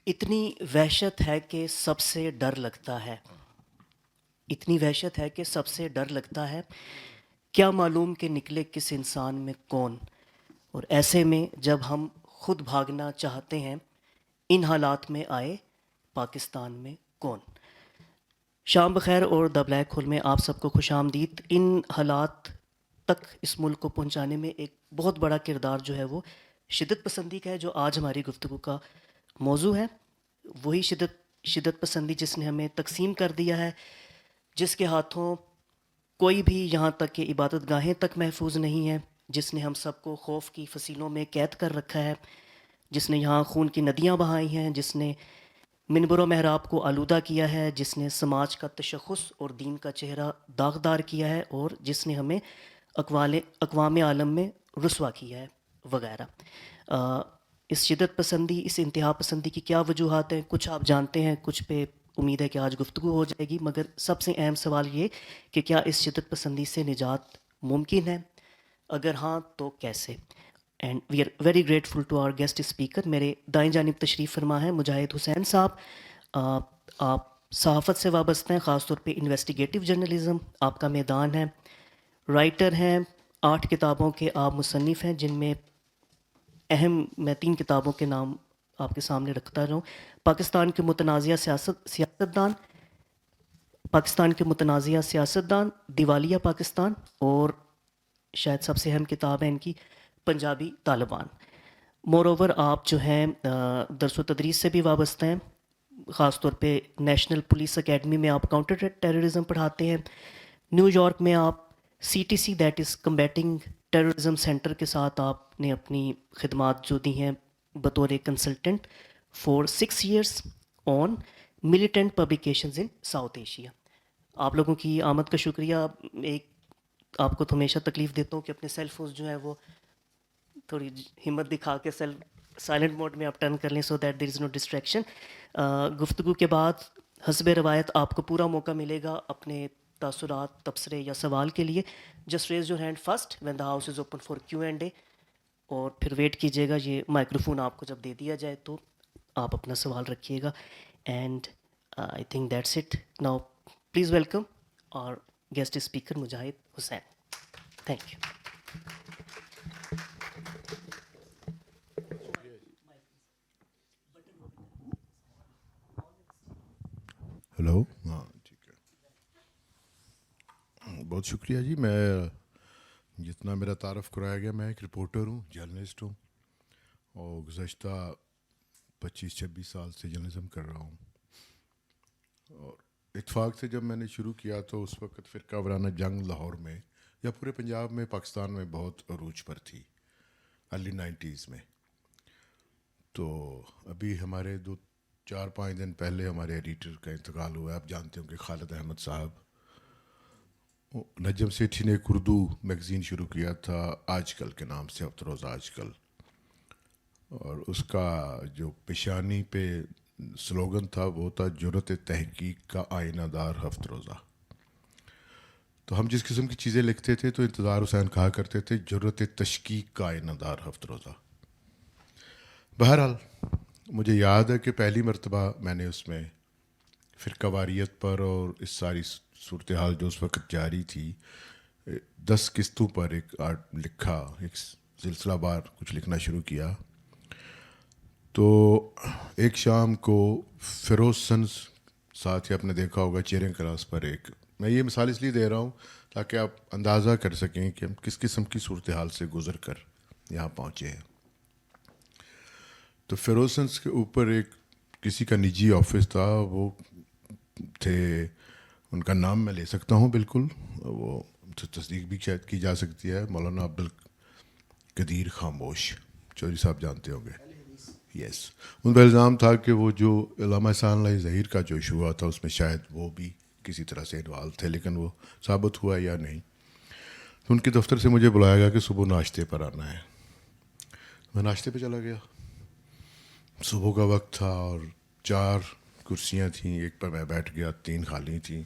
اتنی وحشت ہے کہ سب سے ڈر لگتا ہے، اتنی وحشت ہے کہ سب سے ڈر لگتا ہے، کیا معلوم کہ نکلے کس انسان میں کون. اور ایسے میں جب ہم خود بھاگنا چاہتے ہیں، ان حالات میں آئے پاکستان میں کون. شام بخیر اور دا بلیک ہول میں آپ سب کو خوش آمدید. ان حالات تک اس ملک کو پہنچانے میں ایک بہت بڑا کردار جو ہے وہ شدت پسندی کا ہے، جو آج ہماری گفتگو کا موضوع ہے. وہی شدت پسندی جس نے ہمیں تقسیم کر دیا ہے، جس کے ہاتھوں کوئی بھی یہاں تک کہ عبادت گاہیں تک محفوظ نہیں ہیں، جس نے ہم سب کو خوف کی فصیلوں میں قید کر رکھا ہے، جس نے یہاں خون کی ندیاں بہائی ہیں، جس نے منبر و محراب کو آلودہ کیا ہے، جس نے سماج کا تشخص اور دین کا چہرہ داغدار کیا ہے، اور جس نے ہمیں اقوام عالم میں رسوا کیا ہے وغیرہ. اس شدت پسندی، اس انتہا پسندی کی کیا وجوہات ہیں؟ کچھ آپ جانتے ہیں، کچھ پہ امید ہے کہ آج گفتگو ہو جائے گی، مگر سب سے اہم سوال یہ کہ کیا اس شدت پسندی سے نجات ممکن ہے؟ اگر ہاں تو کیسے؟ And we are very grateful to our guest speaker. میرے دائیں جانب تشریف فرما ہے مجاہد حسین صاحب. آپ صحافت سے وابستہ ہیں، خاص طور پہ انویسٹیگیٹو جرنلزم آپ کا میدان ہے. رائٹر ہیں، 8 کتابوں کے آپ مصنف ہیں، جن میں اہم میں 3 کتابوں کے نام آپ کے سامنے رکھتا رہوں. پاکستان کے متنازعہ سیاستدان، دیوالیہ پاکستان، اور شاید سب سے اہم کتاب ہے ان کی پنجابی طالبان. مور اوور آپ جو ہیں درس و تدریس سے بھی وابستہ ہیں، خاص طور پہ نیشنل پولیس اکیڈمی میں آپ کاؤنٹر ٹیررزم پڑھاتے ہیں. نیو یارک میں آپ CTC that is combating terrorism centre کے ساتھ آپ نے اپنی خدمات جو دی ہیں بطور consultant for 6 years on militant publications in South Asia. آپ لوگوں کی آمد کا شکریہ. ایک آپ کو تو ہمیشہ تکلیف دیتا ہوں کہ اپنے سیل فونز جو ہیں وہ تھوڑی ہمت دکھا کے سائلنٹ موڈ میں آپ ٹرن کر لیں، so that there is know distraction. گفتگو کے بعد حسب روایت آپ کو پورا موقع ملے گا اپنے تاثرات، تبصرے یا سوال کے لیے. Just raise your hand first when the house is open for Q&A، اور پھر ویٹ کیجیے گا. یہ مائکروفون آپ کو جب دے دیا جائے تو آپ اپنا سوال رکھیے گا. And I think that's it. Now please welcome our guest speaker Mujahid Hussain. Thank you. Hello. ہاں ٹھیک ہے، بہت شکریہ جی. میں جتنا میرا تعارف کرایا گیا، میں ایک رپورٹر ہوں، جرنلسٹ ہوں، اور گزشتہ 25-26 سال سے جرنلزم کر رہا ہوں. اور اتفاق سے جب میں نے شروع کیا تو اس وقت فرقہ وارانہ جنگ لاہور میں یا پورے پنجاب میں، پاکستان میں بہت عروج پر تھی، ارلی 90s میں. تو ابھی ہمارے 4-5 دن پہلے ہمارے ایڈیٹر کا انتقال ہوا ہے. آپ جانتے ہوں کہ خالد احمد صاحب. نجم سیٹھی نے ایک اردو میگزین شروع کیا تھا آج کل کے نام سے، ہفتہ روز آج کل، اور اس کا جو پیشانی پہ سلوگن تھا وہ تھا جرأت تحقیق کا آئینہ دار ہفتہ روزہ. تو ہم جس قسم کی چیزیں لکھتے تھے تو انتظار حسین کہا کرتے تھے جرأت تشکیک کا آئینہ دار ہفتہ روزہ. بہرحال مجھے یاد ہے کہ پہلی مرتبہ میں نے اس میں فرقہ واریت پر اور اس ساری صورتحال جو اس وقت جاری تھی 10 قسطوں پر ایک آرٹ لکھا، ایک سلسلہ بار کچھ لکھنا شروع کیا. تو ایک شام کو فیروز سنز ساتھ ہی آپ نے دیکھا ہوگا چیئرنگ کلاس پر. ایک میں یہ مثال اس لیے دے رہا ہوں تاکہ آپ اندازہ کر سکیں کہ ہم کس قسم کی صورتحال سے گزر کر یہاں پہنچے ہیں. تو فیروز سنز کے اوپر ایک کسی کا نجی آفس تھا، وہ تھے، ان کا نام میں لے سکتا ہوں بالکل، وہ تصدیق بھی شاید کی جا سکتی ہے، مولانا عبدالقدیر خاموش چودھری صاحب جانتے ہوں گے. یس. ان کا الزام تھا کہ وہ جو علامہ احسان اللہ ظہیر کا جو ایشو ہوا تھا اس میں شاید وہ بھی کسی طرح سے انوالو تھے، لیکن وہ ثابت ہوا یا نہیں. تو ان کے دفتر سے مجھے بلایا گیا کہ صبح ناشتے پر آنا ہے. میں ناشتے پہ چلا گیا. صبح کا وقت تھا اور 4 کرسیاں تھیں، ایک پر میں بیٹھ گیا، 3 خالی تھیں.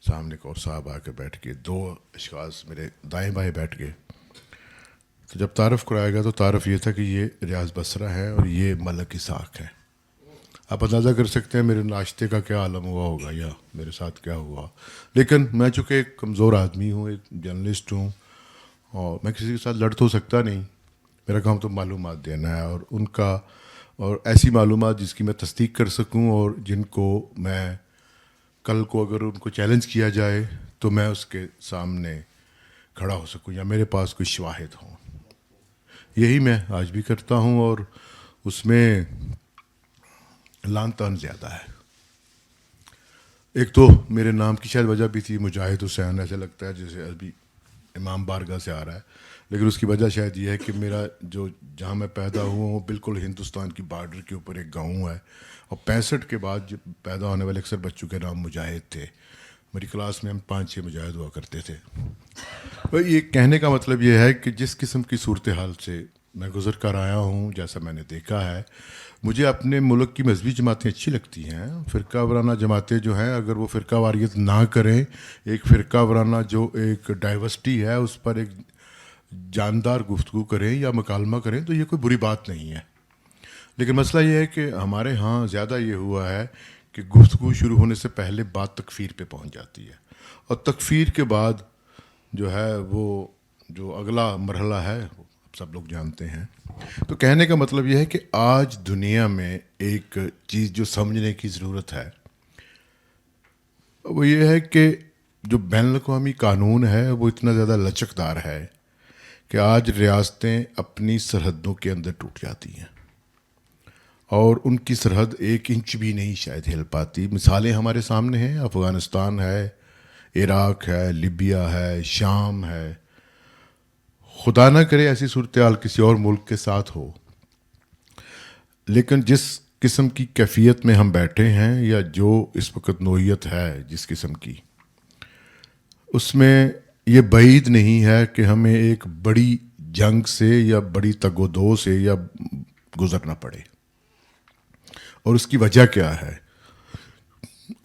سامنے ایک اور صاحب آ کے بیٹھ گئے، 2 اشخاص میرے دائیں بائیں بیٹھ گئے. تو جب تعارف کرایا گیا تو تعارف یہ تھا کہ یہ ریاض بصرہ ہے اور یہ ملک اسحاق ہے. آپ اندازہ کر سکتے ہیں میرے ناشتے کا کیا عالم ہوا ہوگا یا میرے ساتھ کیا ہوا. لیکن میں چونکہ ایک کمزور آدمی ہوں, ایک جرنلسٹ ہوں, اور میں کسی کے ساتھ لڑ تو سکتا نہیں. میرا کام تو معلومات دینا ہے, اور ان کا, اور ایسی معلومات جس کی میں تصدیق کر سکوں اور جن کو میں کل کو اگر ان کو چیلنج کیا جائے تو میں اس کے سامنے کھڑا ہو سکوں یا میرے پاس کوئی شواہد ہوں. یہی میں آج بھی کرتا ہوں, اور اس میں لان تان زیادہ ہے. ایک تو میرے نام کی شاید وجہ بھی تھی مجاہد حسین, ایسے لگتا ہے جیسے ابھی امام بارگاہ سے آ رہا ہے, لیکن اس کی وجہ شاید یہ ہے کہ میرا جو جہاں میں پیدا ہوا ہوں بالکل ہندوستان کی بارڈر کے اوپر ایک گاؤں ہے, اور 65 کے بعد جو پیدا ہونے والے اکثر بچوں کے نام مجاہد تھے. میری کلاس میں ہم 5-6 مجاہد ہوا کرتے تھے. یہ کہنے کا مطلب یہ ہے کہ جس قسم کی صورتحال سے میں گزر کر آیا ہوں, جیسا میں نے دیکھا ہے, مجھے اپنے ملک کی مذہبی جماعتیں اچھی لگتی ہیں. فرقہ وارانہ جماعتیں جو ہیں, اگر وہ فرقہ واریت نہ کریں, ایک فرقہ وارانہ جو ایک ڈائیورسٹی ہے اس پر ایک جاندار گفتگو کریں یا مکالمہ کریں, تو یہ کوئی بری بات نہیں ہے. لیکن مسئلہ یہ ہے کہ ہمارے ہاں زیادہ یہ ہوا ہے کہ گفتگو شروع ہونے سے پہلے بات تکفیر پہ پہنچ جاتی ہے, اور تکفیر کے بعد جو ہے وہ جو اگلا مرحلہ ہے وہ سب لوگ جانتے ہیں. تو کہنے کا مطلب یہ ہے کہ آج دنیا میں ایک چیز جو سمجھنے کی ضرورت ہے وہ یہ ہے کہ جو بین الاقوامی قانون ہے وہ اتنا زیادہ لچکدار ہے کہ آج ریاستیں اپنی سرحدوں کے اندر ٹوٹ جاتی ہیں, اور ان کی سرحد 1 انچ بھی نہیں شاید ہل پاتی. مثالیں ہمارے سامنے ہیں, افغانستان ہے, عراق ہے, لیبیا ہے, شام ہے. خدا نہ کرے ایسی صورتحال کسی اور ملک کے ساتھ ہو, لیکن جس قسم کی کیفیت میں ہم بیٹھے ہیں یا جو اس وقت نوعیت ہے جس قسم کی, اس میں یہ بعید نہیں ہے کہ ہمیں ایک بڑی جنگ سے یا بڑی تگ و دو سے یا گزرنا پڑے. اور اس کی وجہ کیا ہے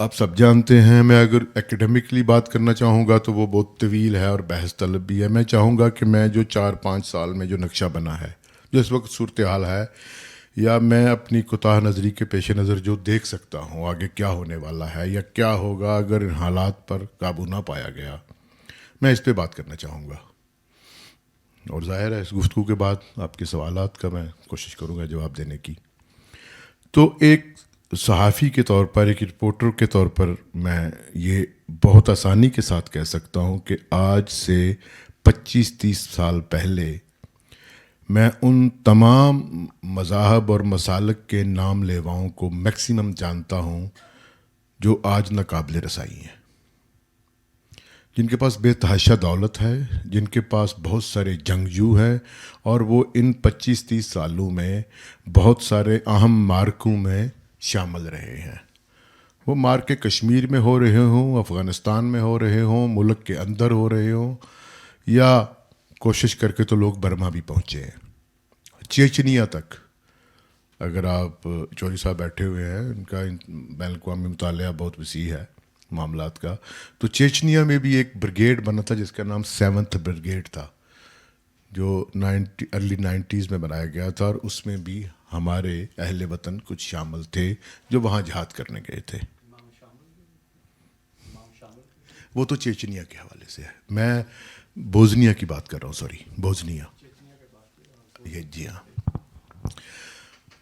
آپ سب جانتے ہیں. میں اگر ایکیڈیمکلی بات کرنا چاہوں گا تو وہ بہت طویل ہے اور بحث طلب بھی ہے. میں چاہوں گا کہ میں جو 4-5 سال میں جو نقشہ بنا ہے, جو اس وقت صورتحال ہے, یا میں اپنی کوتاہ نظری کے پیش نظر جو دیکھ سکتا ہوں آگے کیا ہونے والا ہے یا کیا ہوگا اگر ان حالات پر قابو نہ پایا گیا, میں اس پہ بات کرنا چاہوں گا. اور ظاہر ہے اس گفتگو کے بعد آپ کے سوالات کا میں کوشش کروں گا جواب دینے کی. تو ایک صحافی کے طور پر, ایک رپورٹر کے طور پر میں یہ بہت آسانی کے ساتھ کہہ سکتا ہوں کہ آج سے 25-30 سال پہلے میں ان تمام مذاہب اور مسالک کے نام لیواؤں کو میکسیمم جانتا ہوں جو آج ناقابل رسائی ہیں, جن کے پاس بے تحاشا دولت ہے, جن کے پاس بہت سارے جنگجو ہیں, اور وہ ان 25-30 سالوں میں بہت سارے اہم مارکوں میں شامل رہے ہیں. وہ مارکے کشمیر میں ہو رہے ہوں, افغانستان میں ہو رہے ہوں, ملک کے اندر ہو رہے ہوں, یا کوشش کر کے تو لوگ برما بھی پہنچے ہیں, چیچنیا تک. اگر آپ چوری صاحب بیٹھے ہوئے ہیں, ان کا بین الاقوامی مطالعہ بہت وسیع ہے معاملات کا, تو چیچنیا میں بھی ایک بریگیڈ بنا تھا جس کا نام 7th بریگیڈ تھا, جو ارلی 90s میں بنایا گیا تھا, اور اس میں بھی ہمارے اہل وطن کچھ شامل تھے جو وہاں جہاد کرنے گئے تھے. وہ تو چیچنیا کے حوالے سے ہے, میں بوزنیا کی بات کر رہا ہوں, سوری بوزنیا, یہ جی ہاں.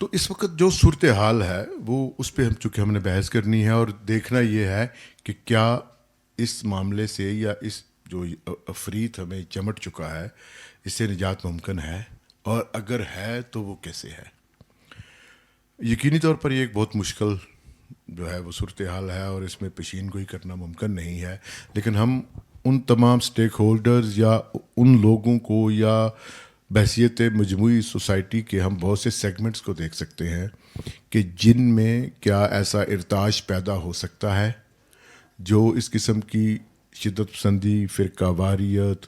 تو اس وقت جو صورتحال ہے وہ اس پہ چونکہ ہم نے بحث کرنی ہے, اور دیکھنا یہ ہے کہ کیا اس معاملے سے یا اس جو افریت ہمیں چمٹ چکا ہے اس سے نجات ممکن ہے, اور اگر ہے تو وہ کیسے ہے. یقینی طور پر یہ ایک بہت مشکل جو ہے وہ صورتحال ہے, اور اس میں پیشین گوئی کرنا ممکن نہیں ہے. لیکن ہم ان تمام سٹیک ہولڈرز یا ان لوگوں کو یا بحیثیت مجموعی سوسائٹی کے ہم بہت سے سیگمنٹس کو دیکھ سکتے ہیں کہ جن میں کیا ایسا ارتعاش پیدا ہو سکتا ہے جو اس قسم کی شدت پسندی, فرقہ واریت,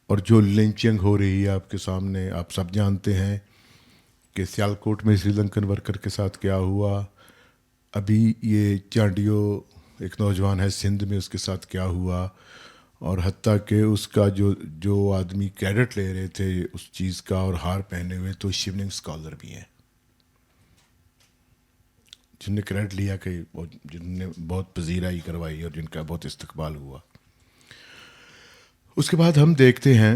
اور جو لنچنگ ہو رہی ہے آپ کے سامنے. آپ سب جانتے ہیں کہ سیالکوٹ میں سری لنکن ورکر کے ساتھ کیا ہوا, ابھی یہ چانڈیو ایک نوجوان ہے سندھ میں, اس کے ساتھ کیا ہوا, اور حتیٰ کہ اس کا جو آدمی کریڈٹ لے رہے تھے اس چیز کا اور ہار پہنے ہوئے تو شیوننگ اسکالر بھی ہیں. جن نے کریڈٹ لیا کہ جن نے بہت پذیرائی کروائی اور جن کا بہت استقبال ہوا. اس کے بعد ہم دیکھتے ہیں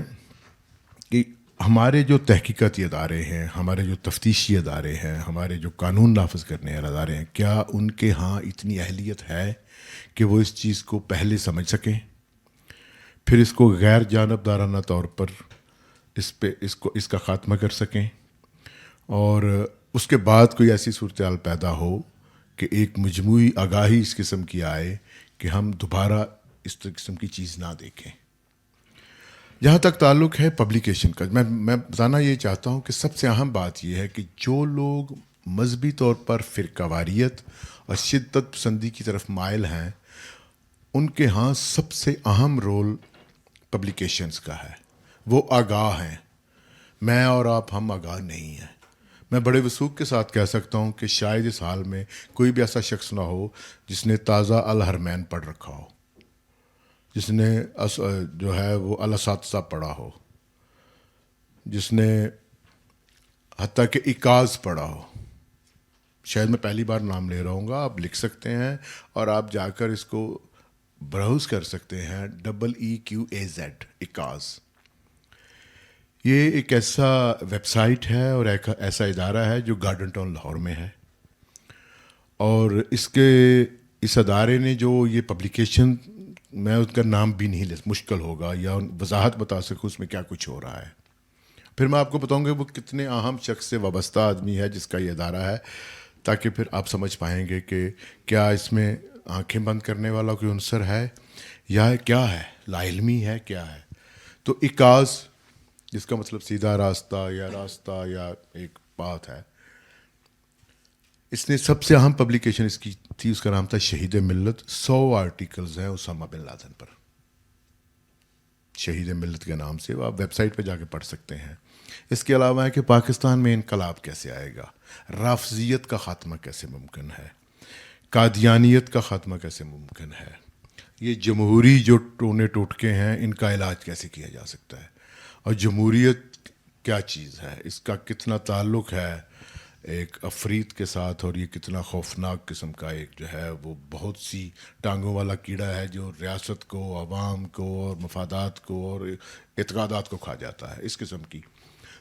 کہ ہمارے جو تحقیقاتی ادارے ہیں، ہمارے جو تفتیشی ادارے ہیں، ہمارے جو قانون نافذ کرنے والے ادارے ہیں، کیا ان کے ہاں اتنی اہلیت ہے کہ وہ اس چیز کو پہلے سمجھ سکیں، پھر اس کو غیر جانبدارانہ طور پر اس کا خاتمہ کر سکیں، اور اس کے بعد کوئی ایسی صورتحال پیدا ہو کہ ایک مجموعی آگاہی اس قسم کی آئے کہ ہم دوبارہ اس قسم کی چیز نہ دیکھیں. جہاں تک تعلق ہے پبلیکیشن کا، میں بتانا یہ چاہتا ہوں کہ سب سے اہم بات یہ ہے کہ جو لوگ مذہبی طور پر فرقہ واریت اور شدت پسندی کی طرف مائل ہیں، ان کے ہاں سب سے اہم رول پبلیکیشنز کا ہے. وہ آگاہ ہیں. میں اور آپ ہم آگاہ نہیں ہیں. میں بڑے وثوق کے ساتھ کہہ سکتا ہوں کہ شاید اس حال میں کوئی بھی ایسا شخص نہ ہو جس نے تازہ الحرمین پڑھ رکھا ہو، جس نے جو ہے وہ الاساتذہ پڑھا ہو، جس نے حتیٰ کہ اکاز پڑھا ہو. شاید میں پہلی بار نام لے رہا ہوں گا، آپ لکھ سکتے ہیں اور آپ جا کر اس کو براؤز کر سکتے ہیں. EEQAZ اکاز. یہ ایک ایسا ویب سائٹ ہے اور ایک ایسا ادارہ ہے جو گارڈن ٹاؤن لاہور میں ہے، اور اس ادارے نے جو یہ پبلیکیشن، میں اس کا نام بھی نہیں مشکل ہوگا یا وضاحت بتا سکوں اس میں کیا کچھ ہو رہا ہے. پھر میں آپ کو بتاؤں گا وہ کتنے اہم شخص سے وابستہ آدمی ہے جس کا یہ ادارہ ہے، تاکہ پھر آپ سمجھ پائیں گے کہ کیا اس میں آنکھیں بند کرنے والا کوئی عنصر ہے یا کیا ہے، لا علمی ہے، کیا ہے. تو اکاز، جس کا مطلب سیدھا راستہ یا ایک بات ہے، اس نے سب سے اہم پبلیکیشن اس کی تھی، اس کا نام تھا شہید ملت. 100 آرٹیکلز ہیں اسامہ بن لادن پر، شہید ملت کے نام سے. وہ آپ ویب سائٹ پہ جا کے پڑھ سکتے ہیں. اس کے علاوہ ہے کہ پاکستان میں انقلاب کیسے آئے گا، رافضیت کا خاتمہ کیسے ممکن ہے، قادیانیت کا خاتمہ کیسے ممکن ہے، یہ جمہوری جو ٹونے ٹوٹکے ہیں ان کا علاج کیسے کیا جا سکتا ہے، اور جمہوریت کیا چیز ہے، اس کا کتنا تعلق ہے ایک افریت کے ساتھ، اور یہ کتنا خوفناک قسم کا ایک جو ہے وہ بہت سی ٹانگوں والا کیڑا ہے جو ریاست کو، عوام کو اور مفادات کو اور اعتقادات کو کھا جاتا ہے، اس قسم کی.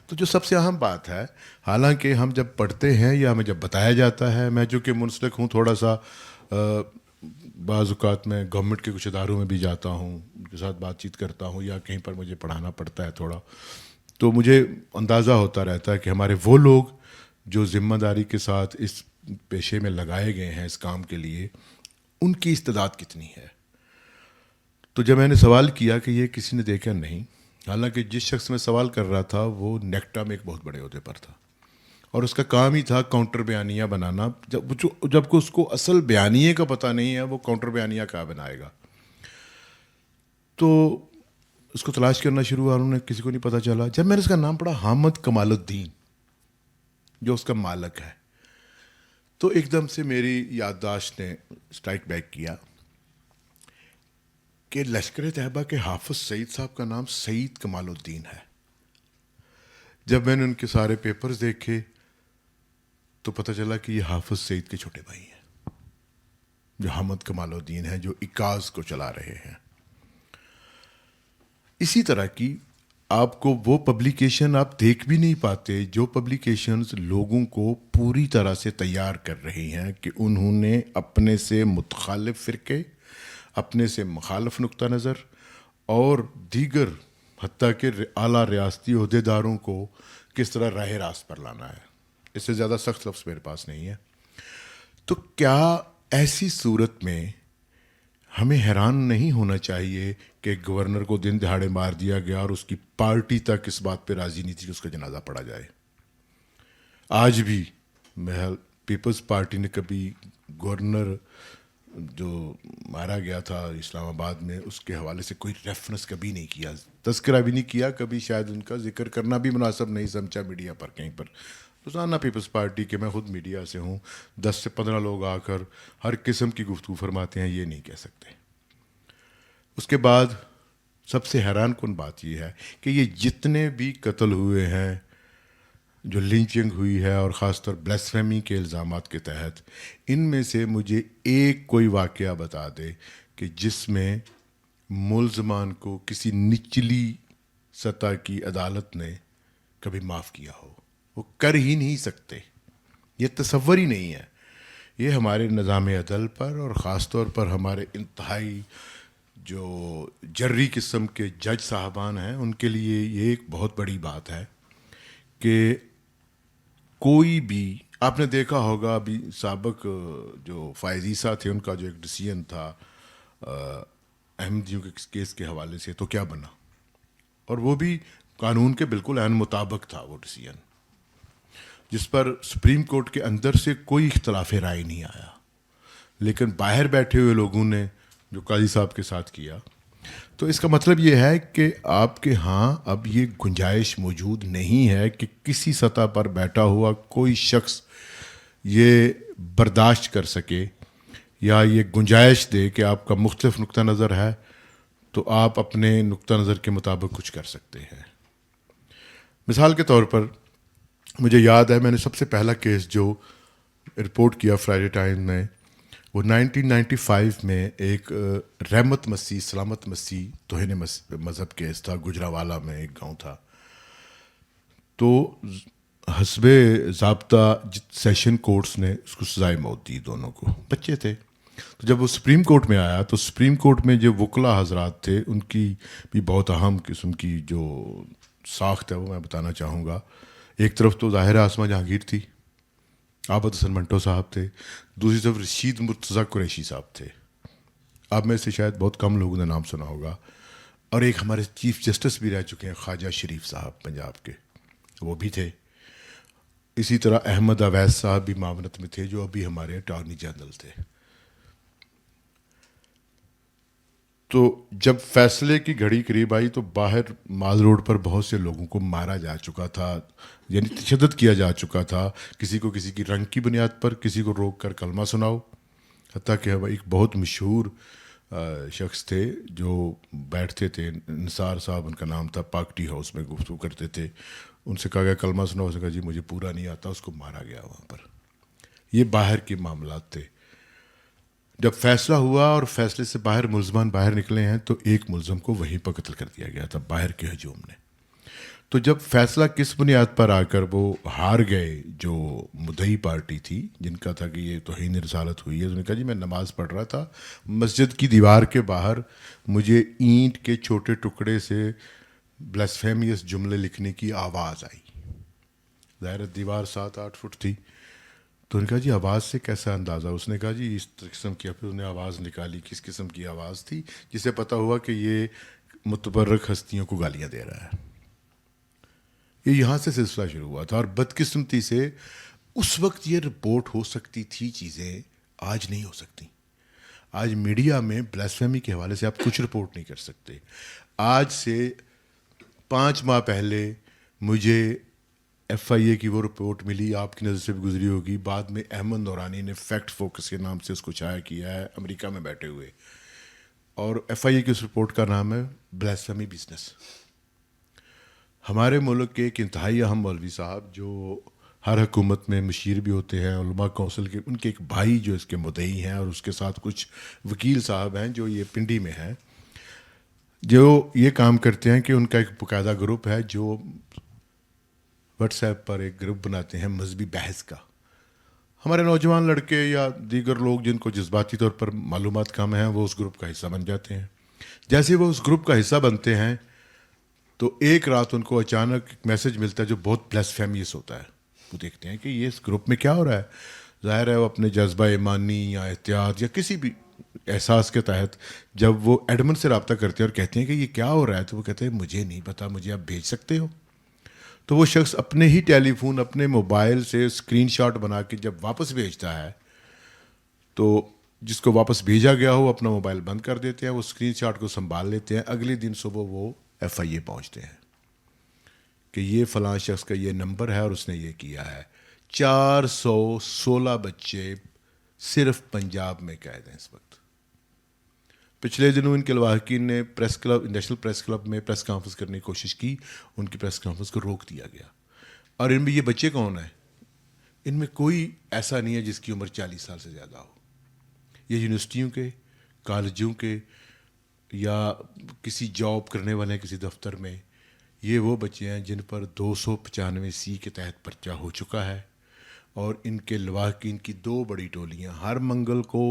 تو جو سب سے اہم بات ہے، حالانکہ ہم جب پڑھتے ہیں یا ہمیں جب بتایا جاتا ہے، میں جو کہ منسلک ہوں تھوڑا سا، بعض اوقات میں گورنمنٹ کے کچھ اداروں میں بھی جاتا ہوں، ان کے ساتھ بات چیت کرتا ہوں یا کہیں پر مجھے پڑھانا پڑتا ہے تھوڑا، تو مجھے اندازہ ہوتا رہتا ہے کہ ہمارے وہ لوگ جو ذمہ داری کے ساتھ اس پیشے میں لگائے گئے ہیں اس کام کے لیے، ان کی استعداد کتنی ہے. تو جب میں نے سوال کیا کہ یہ کسی نے دیکھا نہیں، حالانکہ جس شخص میں سوال کر رہا تھا وہ نیکٹا میں ایک بہت بڑے عہدے پر تھا، اور اس کا کام ہی تھا کاؤنٹر بیانیہ بنانا. جب کو اس کو اصل بیانیے کا پتہ نہیں ہے، وہ کاؤنٹر بیانیہ کیا بنائے گا. تو اس کو تلاش کرنا شروع ہوا، انہوں نے کسی کو نہیں پتہ چلا. جب میں نے اس کا نام پڑھا، حامد کمال الدین، جو اس کا مالک ہے، تو ایک دم سے میری یادداشت نے اسٹرائک بیک کیا کہ لشکر طیبہ کے حافظ سعید صاحب کا نام سعید کمال الدین ہے. جب میں نے ان کے سارے پیپرز دیکھے تو پتہ چلا کہ یہ حافظ سعید کے چھوٹے بھائی ہیں، جو حامد کمال الدین ہیں، جو اکاز کو چلا رہے ہیں. اسی طرح کی آپ کو وہ پبلیکیشن آپ دیکھ بھی نہیں پاتے، جو پبلیکیشنز لوگوں کو پوری طرح سے تیار کر رہی ہیں کہ انہوں نے اپنے سے متخالف فرقے، اپنے سے مخالف نقطہ نظر اور دیگر حتیٰ کہ اعلیٰ ریاستی عہدیداروں کو کس طرح راہ راست پر لانا ہے. اس سے زیادہ سخت لفظ میرے پاس نہیں ہے. تو کیا ایسی صورت میں ہمیں حیران نہیں ہونا چاہیے کہ گورنر کو دن دہاڑے مار دیا گیا اور اس کی پارٹی تک اس بات پہ راضی نہیں تھی کہ اس کا جنازہ پڑھا جائے. آج بھی پیپلز پارٹی نے کبھی گورنر جو مارا گیا تھا اسلام آباد میں، اس کے حوالے سے کوئی ریفرنس کبھی نہیں کیا، تذکرہ بھی نہیں کیا کبھی. شاید ان کا ذکر کرنا بھی مناسب نہیں سمجھا میڈیا پر کہیں پر. روزانہ پیپلز پارٹی کے، میں خود میڈیا سے ہوں، 10 سے 15 لوگ آ کر ہر قسم کی گفتگو فرماتے ہیں، یہ نہیں کہہ سکتے. اس کے بعد سب سے حیران کن بات یہ ہے کہ یہ جتنے بھی قتل ہوئے ہیں جو لنچنگ ہوئی ہے اور خاص طور بلیسفیمی کے الزامات کے تحت، ان میں سے مجھے ایک کوئی واقعہ بتا دے کہ جس میں ملزمان کو کسی نچلی سطح کی عدالت نے کبھی معاف کیا ہو. وہ کر ہی نہیں سکتے، یہ تصور ہی نہیں ہے. یہ ہمارے نظام عدل پر اور خاص طور پر ہمارے انتہائی جو جری قسم کے جج صاحبان ہیں ان کے لیے یہ ایک بہت بڑی بات ہے کہ کوئی بھی، آپ نے دیکھا ہوگا ابھی سابق جو فائز عیسیٰ تھے ان کا جو ایک ڈیسیژن تھا احمدیوں کے کیس کے حوالے سے، تو کیا بنا، اور وہ بھی قانون کے بالکل عین مطابق تھا وہ ڈیسیژن، جس پر سپریم کورٹ کے اندر سے کوئی اختلاف رائے نہیں آیا. لیکن باہر بیٹھے ہوئے لوگوں نے جو قاضی صاحب کے ساتھ کیا، تو اس کا مطلب یہ ہے کہ آپ کے ہاں اب یہ گنجائش موجود نہیں ہے کہ کسی سطح پر بیٹھا ہوا کوئی شخص یہ برداشت کر سکے یا یہ گنجائش دے کہ آپ کا مختلف نقطہ نظر ہے تو آپ اپنے نقطہ نظر کے مطابق کچھ کر سکتے ہیں. مثال کے طور پر مجھے یاد ہے میں نے سب سے پہلا کیس جو رپورٹ کیا فرائیڈے ٹائم میں، وہ 1995 میں ایک رحمت مسیح سلامت مسیح توہین مذہب کیس تھا. گجراوالا میں ایک گاؤں تھا. تو حسب ضابطہ سیشن کورٹس نے اس کو سزائے موت دی، دونوں کو، بچے تھے. تو جب وہ سپریم کورٹ میں آیا تو سپریم کورٹ میں جو وکلا حضرات تھے ان کی بھی بہت اہم قسم کی جو ساخت ہے وہ میں بتانا چاہوں گا. ایک طرف تو ظاہر آسمہ جہانگیر تھی، عابد حسن منٹو صاحب تھے، دوسری طرف رشید مرتضیٰ قریشی صاحب تھے. آپ میں سے شاید بہت کم لوگوں نے نام سنا ہوگا. اور ایک ہمارے چیف جسٹس بھی رہ چکے ہیں خواجہ شریف صاحب پنجاب کے، وہ بھی تھے. اسی طرح احمد اویس صاحب بھی معاونت میں تھے جو ابھی ہمارے اٹارنی جنرل تھے. تو جب فیصلے کی گھڑی قریب آئی تو باہر مال روڈ پر بہت سے لوگوں کو مارا جا چکا تھا، یعنی تشدد کیا جا چکا تھا. کسی کو کسی کی رنگ کی بنیاد پر، کسی کو روک کر کلمہ سناؤ. حتیٰ کہ ایک بہت مشہور شخص تھے جو بیٹھتے تھے، نثار صاحب ان کا نام تھا، پاک ٹی ہاؤس میں گفتگو کرتے تھے. ان سے کہا گیا کلمہ سناؤ، اس نے کہا جی مجھے پورا نہیں آتا، اس کو مارا گیا وہاں پر. یہ باہر کے معاملات تھے. جب فیصلہ ہوا اور فیصلے سے باہر ملزمان باہر نکلے ہیں تو ایک ملزم کو وہیں پر قتل کر دیا گیا تھا باہر کے ہجوم نے. تو جب فیصلہ کس بنیاد پر آ کر وہ ہار گئے، جو مدعی پارٹی تھی جن کا تھا کہ یہ توہین رسالت ہوئی ہے، انہوں نے کہا جی میں نماز پڑھ رہا تھا، مسجد کی دیوار کے باہر مجھے اینٹ کے چھوٹے ٹکڑے سے بلیسفیمیس جملے لکھنے کی آواز آئی. ظاہر دیوار 7-8 فٹ تھی. تو انہوں نے کہا جی آواز سے کیسا اندازہ؟ اس نے کہا جی اس قسم کی. پھر انہوں نے آواز نکالی کس قسم کی آواز تھی، جسے پتہ ہوا کہ یہ متبرک ہستیوں کو گالیاں دے رہا ہے. یہ یہاں سے سلسلہ شروع ہوا تھا. اور بدقسمتی سے اس وقت یہ رپورٹ ہو سکتی تھی چیزیں، آج نہیں ہو سکتی. آج میڈیا میں بلیسفیمی کے حوالے سے آپ کچھ رپورٹ نہیں کر سکتے. آج سے 5 ماہ پہلے مجھے ایف آئی اے کی وہ رپورٹ ملی، آپ کی نظر سے بھی گزری ہوگی. بعد میں احمد نورانی نے فیکٹ فوکس کے نام سے اس کو شائع کیا ہے امریکہ میں بیٹھے ہوئے. اور ایف آئی اے کی اس رپورٹ کا نام ہے بلیسفیمی بزنس. ہمارے ملک کے ایک انتہائی اہم مولوی صاحب جو ہر حکومت میں مشیر بھی ہوتے ہیں، علماء کونسل کے، ان کے ایک بھائی جو اس کے مدعی ہیں، اور اس کے ساتھ کچھ وکیل صاحب ہیں جو یہ پنڈی میں ہیں، جو یہ کام کرتے ہیں کہ ان کا ایک باقاعدہ گروپ ہے جو واٹس ایپ پر ایک گروپ بناتے ہیں مذہبی بحث کا. ہمارے نوجوان لڑکے یا دیگر لوگ جن کو جذباتی طور پر معلومات کم ہیں وہ اس گروپ کا حصہ بن جاتے ہیں. جیسے وہ اس گروپ کا حصہ بنتے ہیں تو ایک رات ان کو اچانک ایک میسج ملتا ہے جو بہت بلیسفیمیس ہوتا ہے. وہ دیکھتے ہیں کہ یہ اس گروپ میں کیا ہو رہا ہے. ظاہر ہے وہ اپنے جذبہ ایمانی یا احتیاط یا کسی بھی احساس کے تحت جب وہ ایڈمن سے رابطہ کرتے ہیں اور کہتے ہیں کہ یہ کیا ہو رہا ہے، تو وہ کہتے ہیں مجھے نہیں پتا، مجھے آپ بھیج سکتے ہو. تو وہ شخص اپنے ہی ٹیلی فون، اپنے موبائل سے اسکرین شاٹ بنا کے جب واپس بھیجتا ہے تو جس کو واپس بھیجا گیا ہو اپنا موبائل بند کر دیتے ہیں، وہ اسکرین شاٹ کو سنبھال لیتے ہیں. اگلے دن صبح وہ ایف آئی اے پہنچتے ہیں کہ یہ فلاں شخص کا یہ نمبر ہے اور اس نے یہ کیا ہے. 416 بچے صرف پنجاب میں قید ہیں اس وقت. پچھلے دنوں ان کے لواحقین نے نیشنل پریس کلب میں پریس کانفرنس کرنے کی کوشش کی، ان کی پریس کانفرنس کو روک دیا گیا. اور ان میں یہ بچے کون ہیں؟ ان میں کوئی ایسا نہیں ہے جس کی عمر 40 سال سے زیادہ ہو. یہ یونیورسٹیوں کے، کالجوں کے، یا کسی جاب کرنے والے ہیں کسی دفتر میں. یہ وہ بچے ہیں جن پر 295C کے تحت پرچہ ہو چکا ہے، اور ان کے لواحقین کی 2 بڑی ٹولیاں ہر منگل کو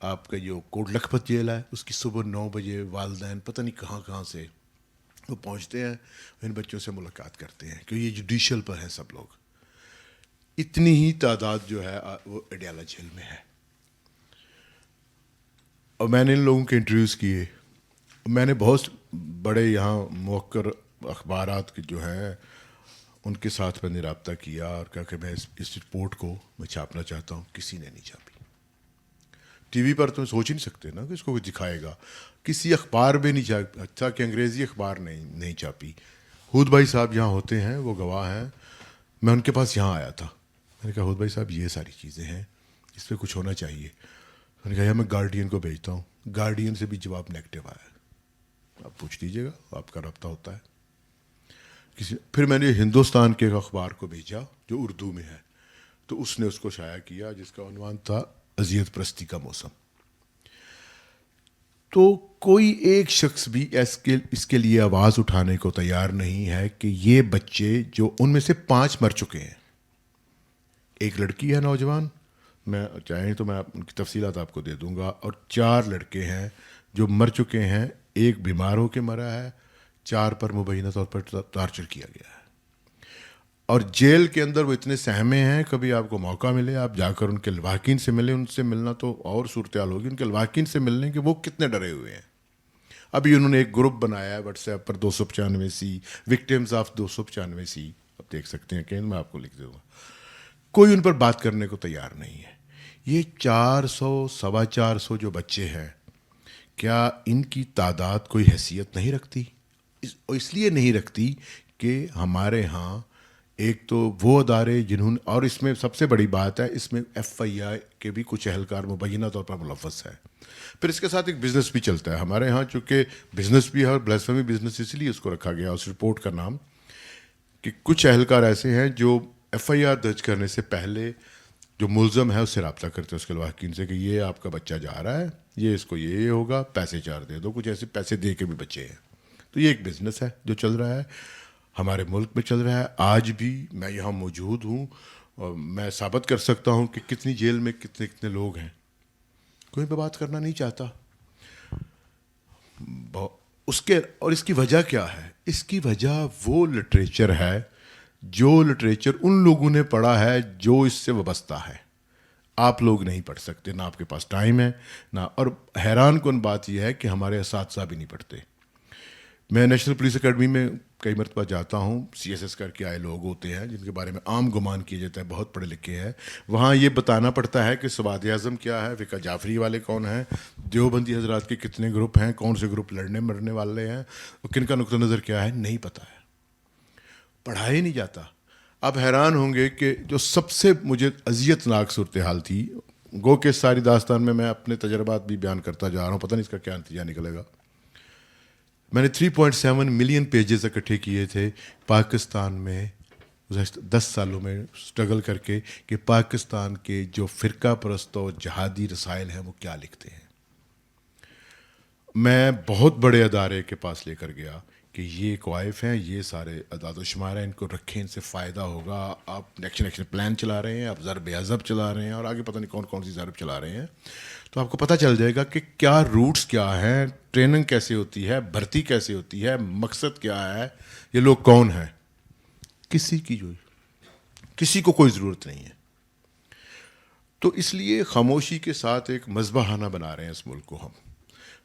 آپ کا جو کوٹ لکھپت جیل ہے اس کی صبح 9 بجے والدین پتہ نہیں کہاں کہاں سے وہ پہنچتے ہیں، ان بچوں سے ملاقات کرتے ہیں کہ یہ جوڈیشل پر ہیں سب لوگ. اتنی ہی تعداد جو ہے وہ اڈیالہ جیل میں ہے. اور میں نے ان لوگوں کے انٹرویوز کیے. میں نے بہت بڑے یہاں موقر اخبارات کے جو ہیں ان کے ساتھ میں نے رابطہ کیا اور کہا کہ میں اس رپورٹ کو میں چھاپنا چاہتا ہوں. کسی نے نہیں چھاپی. ٹی وی پر تو سوچ ہی نہیں سکتے نا کہ اس کو کوئی دکھائے گا. کسی اخبار میں نہیں چھاپی، اچھا کہ انگریزی اخبار نہیں چھاپی. ہود بھائی صاحب یہاں ہوتے ہیں، وہ گواہ ہیں. میں ان کے پاس یہاں آیا تھا. میں نے کہا ہود بھائی صاحب یہ ساری چیزیں ہیں، اس پہ کچھ ہونا چاہیے. میں نے کہا یا میں گارڈین کو بھیجتا ہوں. گارڈین سے بھی جواب نیگیٹو آیا. آپ پوچھ لیجیے گا، آپ کا رابطہ ہوتا ہے. پھر میں نے ہندوستان کے ایک اخبار کو بھیجا جو اردو میں ہے، تو اس نے اس کو شائع کیا جس کا عنوان تھا اذیت پرستی کا موسم. تو کوئی ایک شخص بھی اس کے لیے آواز اٹھانے کو تیار نہیں ہے کہ یہ بچے جو ان میں سے 5 مر چکے ہیں. ایک لڑکی ہے نوجوان، میں چاہیں تو میں ان کی تفصیلات آپ کو دے دوں گا، اور 4 لڑکے ہیں جو مر چکے ہیں. ایک بیمار ہو کے مرا ہے، 4 پر مبینہ طور پر ٹارچر کیا گیا ہے. اور جیل کے اندر وہ اتنے سہمے ہیں، کبھی آپ کو موقع ملے آپ جا کر ان کے لواحقین سے ملیں. ان سے ملنا تو اور صورتحال ہوگی، ان کے لواحقین سے ملنے کہ وہ کتنے ڈرے ہوئے ہیں. ابھی انہوں نے ایک گروپ بنایا ہے what's app per 295C victims of 295C. آپ دیکھ سکتے ہیں کہ میں آپ کو لکھ دوں گا. کوئی ان پر بات کرنے کو تیار نہیں ہے. یہ 400 450 جو بچے ہیں، کیا ان کی تعداد کوئی حیثیت نہیں رکھتی؟ اس لیے نہیں رکھتی کہ ہمارے ہاں ایک تو وہ ادارے جنہوں نے، اور اس میں سب سے بڑی بات ہے اس میں FII کے بھی کچھ اہلکار مبینہ طور پر ملوث ہے. پھر اس کے ساتھ ایک بزنس بھی چلتا ہے ہمارے ہاں، چونکہ بزنس بھی ہے اور بلیسفیمی بزنس اس لیے اس کو رکھا گیا اس رپورٹ کا نام کہ کچھ اہلکار ایسے ہیں جو FIR درج کرنے سے پہلے جو ملزم ہے اس سے رابطہ کرتے ہیں اس کے لواحقین سے کہ یہ آپ کا بچہ جا رہا ہے، یہ اس کو یہ ہوگا، پیسے 4 دے دو. کچھ ایسے پیسے دے کے بھی بچے ہیں. تو یہ ایک بزنس ہے جو چل رہا ہے ہمارے ملک میں چل رہا ہے. آج بھی میں یہاں موجود ہوں اور میں ثابت کر سکتا ہوں کہ کتنی جیل میں کتنے لوگ ہیں. کوئی پہ بات کرنا نہیں چاہتا. اس کی وجہ کیا ہے؟ اس کی وجہ وہ لٹریچر ہے جو لٹریچر ان لوگوں نے پڑھا ہے جو اس سے وابستہ ہے. آپ لوگ نہیں پڑھ سکتے، نہ آپ کے پاس ٹائم ہے نہ. اور حیران کن بات یہ ہے کہ ہمارے اساتذہ بھی نہیں پڑھتے. میں نیشنل پولیس اکیڈمی میں کئی مرتبہ جاتا ہوں. CSS کر کے آئے لوگ ہوتے ہیں جن کے بارے میں عام گمان کیا جاتا ہے بہت پڑھے لکھے ہیں. وہاں یہ بتانا پڑتا ہے کہ سواد اعظم کیا ہے، فقہ جعفری والے کون ہیں، دیوبندی حضرات کے کتنے گروپ ہیں، کون سے گروپ لڑنے مرنے والے ہیں، کن کا نقطہ نظر کیا ہے، نہیں پتہ ہے. پڑھا ہی نہیں جاتا. آپ حیران ہوں گے کہ جو سب سے مجھے اذیت ناک صورتحال تھی، گو کہ ساری داستان میں اپنے تجربات بھی بیان کرتا جا رہا ہوں، پتہ نہیں اس کا کیا نتیجہ نکلے گا. میں نے 3.7 ملین پیجز اکٹھے کیے تھے پاکستان میں 10 سالوں میں سٹرگل کر کے کہ پاکستان کے جو فرقہ پرست و جہادی رسائل ہیں وہ کیا لکھتے ہیں. میں بہت بڑے ادارے کے پاس لے کر گیا کہ یہ کوائف ہیں، یہ سارے اعداد و شمار ہیں، ان کو رکھیں، ان سے فائدہ ہوگا. آپ ایکشن پلان چلا رہے ہیں، آپ ضرب عضب چلا رہے ہیں، اور آگے پتہ نہیں کون کون سی ضرب چلا رہے ہیں. تو آپ کو پتہ چل جائے گا کہ کیا روٹس کیا ہیں، ٹریننگ کیسے ہوتی ہے، بھرتی کیسے ہوتی ہے، مقصد کیا ہے، یہ لوگ کون ہیں. کسی کو کوئی ضرورت نہیں ہے. تو اس لیے خاموشی کے ساتھ ایک مذبحانہ بنا رہے ہیں اس ملک کو ہم.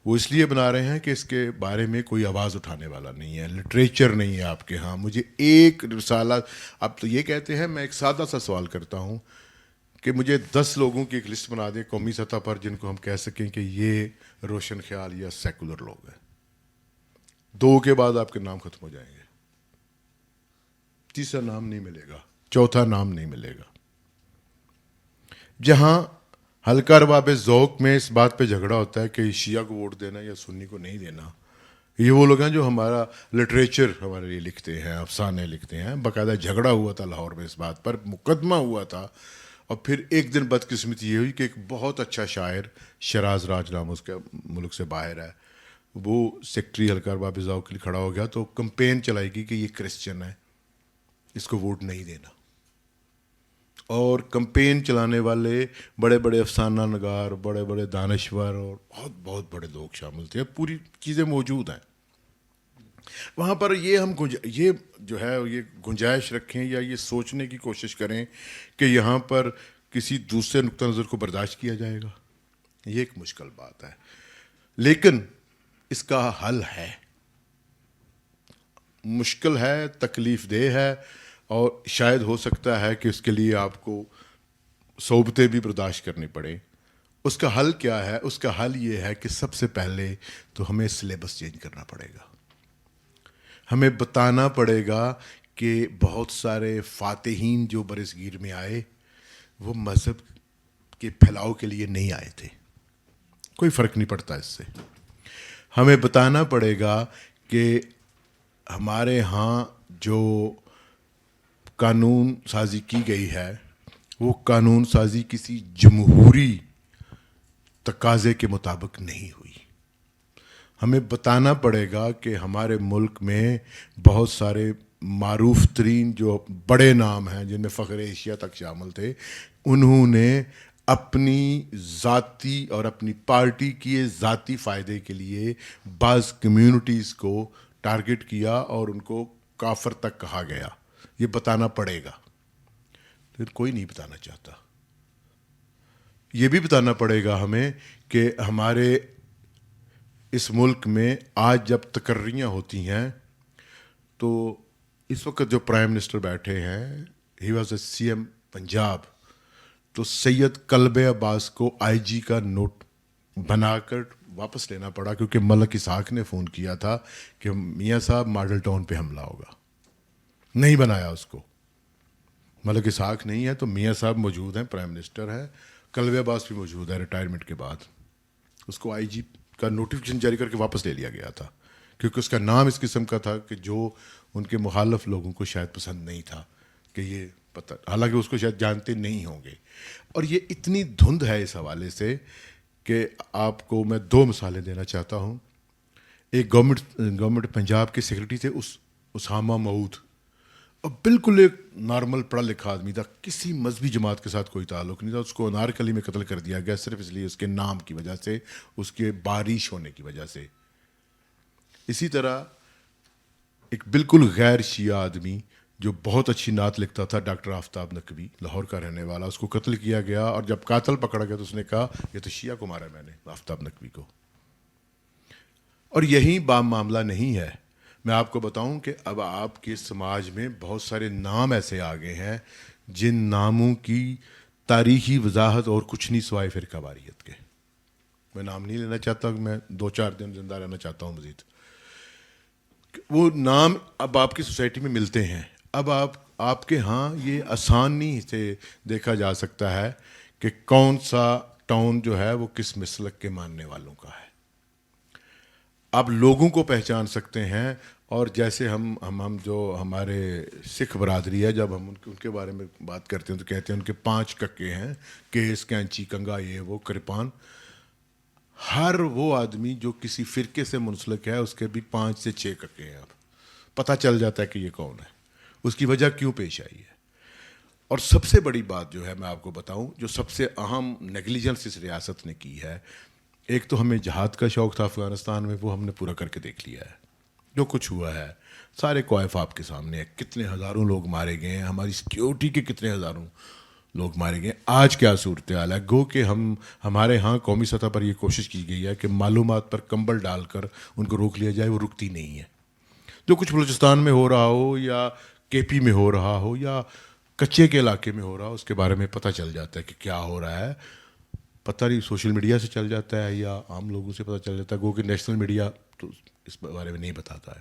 وہ اس لیے بنا رہے ہیں کہ اس کے بارے میں کوئی آواز اٹھانے والا نہیں ہے. لٹریچر نہیں ہے آپ کے ہاں. مجھے ایک رسالہ، آپ تو یہ کہتے ہیں، میں ایک سادہ سا سوال کرتا ہوں کہ مجھے 10 لوگوں کی ایک لسٹ بنا دیں قومی سطح پر جن کو ہم کہہ سکیں کہ یہ روشن خیال یا سیکولر لوگ ہیں. 2 کے بعد آپ کے نام ختم ہو جائیں گے. تیسرا نام نہیں ملے گا، چوتھا نام نہیں ملے گا. جہاں ہلکا رباب ذوق میں اس بات پہ جھگڑا ہوتا ہے کہ شیعہ کو ووٹ دینا یا سنی کو نہیں دینا، یہ وہ لوگ ہیں جو ہمارا لٹریچر ہمارے لیے لکھتے ہیں، افسانے لکھتے ہیں. باقاعدہ جھگڑا ہوا تھا لاہور میں اس بات پر، مقدمہ ہوا تھا. اور پھر ایک دن بدقسمتی یہ ہوئی کہ ایک بہت اچھا شاعر شراز راج نام اس کا ملک سے باہر ہے، وہ سیکٹری ہلکار باب ضاؤ کے لیے کھڑا ہو گیا. تو کمپین چلائی گئی کہ یہ کرسچن ہے، اس کو ووٹ نہیں دینا. اور کمپین چلانے والے بڑے بڑے افسانہ نگار، بڑے بڑے دانشور اور بہت بہت بڑے لوگ شامل تھے. پوری چیزیں موجود ہیں وہاں پر. یہ جو ہے یہ گنجائش رکھیں یا یہ سوچنے کی کوشش کریں کہ یہاں پر کسی دوسرے نقطہ نظر کو برداشت کیا جائے گا، یہ ایک مشکل بات ہے. لیکن اس کا حل ہے، مشکل ہے، تکلیف دہ ہے، اور شاید ہو سکتا ہے کہ اس کے لیے آپ کو صعوبتیں بھی برداشت کرنی پڑیں. اس کا حل کیا ہے؟ اس کا حل یہ ہے کہ سب سے پہلے تو ہمیں سلیبس چینج کرنا پڑے گا. ہمیں بتانا پڑے گا کہ بہت سارے فاتحین جو برصغیر میں آئے وہ مذہب کے پھیلاؤ کے لیے نہیں آئے تھے، کوئی فرق نہیں پڑتا اس سے. ہمیں بتانا پڑے گا کہ ہمارے ہاں جو قانون سازی کی گئی ہے وہ قانون سازی کسی جمہوری تقاضے کے مطابق نہیں ہوئی. ہمیں بتانا پڑے گا کہ ہمارے ملک میں بہت سارے معروف ترین جو بڑے نام ہیں جن میں فخر ایشیا تک شامل تھے، انہوں نے اپنی ذاتی اور اپنی پارٹی کے ذاتی فائدے کے لیے بعض کمیونٹیز کو ٹارگٹ کیا اور ان کو کافر تک کہا گیا. یہ بتانا پڑے گا. پھر کوئی نہیں بتانا چاہتا. یہ بھی بتانا پڑے گا ہمیں کہ ہمارے اس ملک میں آج جب تقرریاں ہوتی ہیں تو اس وقت جو پرائم منسٹر بیٹھے ہیں، ہی واز اے سی ایم پنجاب، تو سید کلب عباس کو آئی جی کا نوٹ بنا کر واپس لینا پڑا کیونکہ ملک اسحاق نے فون کیا تھا کہ میاں صاحب ماڈل ٹاؤن پہ حملہ ہوگا. نہیں بنایا اس کو. ملک اسحاق نہیں ہے تو میاں صاحب موجود ہیں، پرائم منسٹر ہیں، کلب عباس بھی موجود ہے ریٹائرمنٹ کے بعد. اس کو آئی جی کا نوٹیفکیشن جاری کر کے واپس لے لیا گیا تھا کیونکہ اس کا نام اس قسم کا تھا کہ جو ان کے مخالف لوگوں کو شاید پسند نہیں تھا کہ یہ پتہ، حالانکہ اس کو شاید جانتے نہیں ہوں گے. اور یہ اتنی دھند ہے اس حوالے سے کہ آپ کو میں 2 مثالیں دینا چاہتا ہوں. ایک گورنمنٹ پنجاب کے سیکرٹری تھے اسامہ معود، اور بالکل ایک نارمل پڑھا لکھا آدمی تھا، کسی مذہبی جماعت کے ساتھ کوئی تعلق نہیں تھا. اس کو انارکلی میں قتل کر دیا گیا صرف اس لیے اس کے نام کی وجہ سے، اس کے بارش ہونے کی وجہ سے. اسی طرح ایک بالکل غیر شیعہ آدمی جو بہت اچھی نعت لکھتا تھا، ڈاکٹر آفتاب نقوی، لاہور کا رہنے والا، اس کو قتل کیا گیا. اور جب قاتل پکڑا گیا تو اس نے کہا یہ تو شیعہ کو مارا میں نے، آفتاب نقوی کو. اور یہی معاملہ نہیں ہے. میں آپ کو بتاؤں کہ اب آپ کے سماج میں بہت سارے نام ایسے آ گئے ہیں جن ناموں کی تاریخی وضاحت اور کچھ نہیں سوائے فرقہ واریت کے. میں نام نہیں لینا چاہتا، میں 2-4 دن زندہ رہنا چاہتا ہوں مزید. وہ نام اب آپ کی سوسائٹی میں ملتے ہیں. اب آپ کے ہاں یہ آسانی سے دیکھا جا سکتا ہے کہ کون سا ٹاؤن جو ہے وہ کس مسلک کے ماننے والوں کا ہے. آپ لوگوں کو پہچان سکتے ہیں. اور جیسے ہم جو ہمارے سکھ برادری ہے، جب ہم ان کے بارے میں بات کرتے ہیں تو کہتے ہیں ان کے 5 ککے ہیں، کیس، کینچی، کنگا، یہ وہ، کرپان. ہر وہ آدمی جو کسی فرقے سے منسلک ہے اس کے بھی 5 سے 6 ککے ہیں. اب پتہ چل جاتا ہے کہ یہ کون ہے، اس کی وجہ کیوں پیش آئی ہے. اور سب سے بڑی بات جو ہے میں آپ کو بتاؤں، جو سب سے اہم نیگلیجنس اس ریاست نے کی ہے، ایک تو ہمیں جہاد کا شوق تھا افغانستان میں، وہ ہم نے پورا کر کے دیکھ لیا ہے. جو کچھ ہوا ہے سارے کوائف آپ کے سامنے ہے. کتنے ہزاروں لوگ مارے گئے ہیں، ہماری سیکیورٹی کے کتنے ہزاروں لوگ مارے گئے. آج کیا صورتحال ہے؟ گو کہ ہمارے ہاں قومی سطح پر یہ کوشش کی گئی ہے کہ معلومات پر کمبل ڈال کر ان کو روک لیا جائے، وہ رکتی نہیں ہے. جو کچھ بلوچستان میں ہو رہا ہو یا کے پی میں ہو رہا ہو یا کچے کے علاقے میں ہو رہا ہو، اس کے بارے میں پتہ چل جاتا ہے کہ کیا ہو رہا ہے. پتہ نہیں سوشل میڈیا سے چل جاتا ہے یا عام لوگوں سے پتہ چل جاتا ہے. گو کہ نیشنل میڈیا تو اس بارے میں نہیں بتاتا ہے.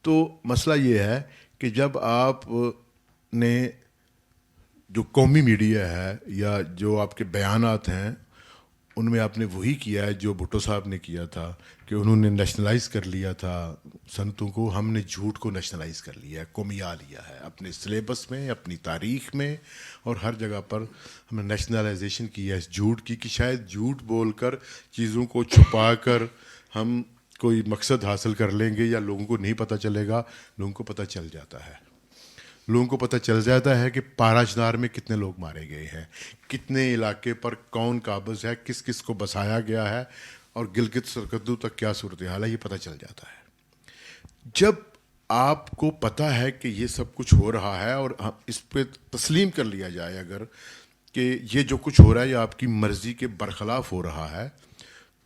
تو مسئلہ یہ ہے کہ جب آپ نے جو قومی میڈیا ہے یا جو آپ کے بیانات ہیں ان میں آپ نے وہی کیا ہے جو بھٹو صاحب نے کیا تھا کہ انہوں نے نیشنلائز کر لیا تھا صنعتوں کو، ہم نے جھوٹ کو نیشنلائز کر لیا ہے، قومیہ لیا ہے اپنے سلیبس میں، اپنی تاریخ میں، اور ہر جگہ پر ہم نے نیشنلائزیشن کی ہے اس جھوٹ کی، کہ شاید جھوٹ بول کر، چیزوں کو چھپا کر ہم کوئی مقصد حاصل کر لیں گے، یا لوگوں کو نہیں پتہ چلے گا. لوگوں کو پتہ چل جاتا ہے، لوگوں کو پتہ چل جاتا ہے کہ پارا چنار میں کتنے لوگ مارے گئے ہیں، کتنے علاقے پر کون قابض ہے، کس کس کو بسایا گیا ہے، اور گلگت سرکردو تک کیا صورتحال ہے، یہ پتہ چل جاتا ہے. جب آپ کو پتہ ہے کہ یہ سب کچھ ہو رہا ہے، اور اس پہ تسلیم کر لیا جائے اگر کہ یہ جو کچھ ہو رہا ہے یہ آپ کی مرضی کے برخلاف ہو رہا ہے،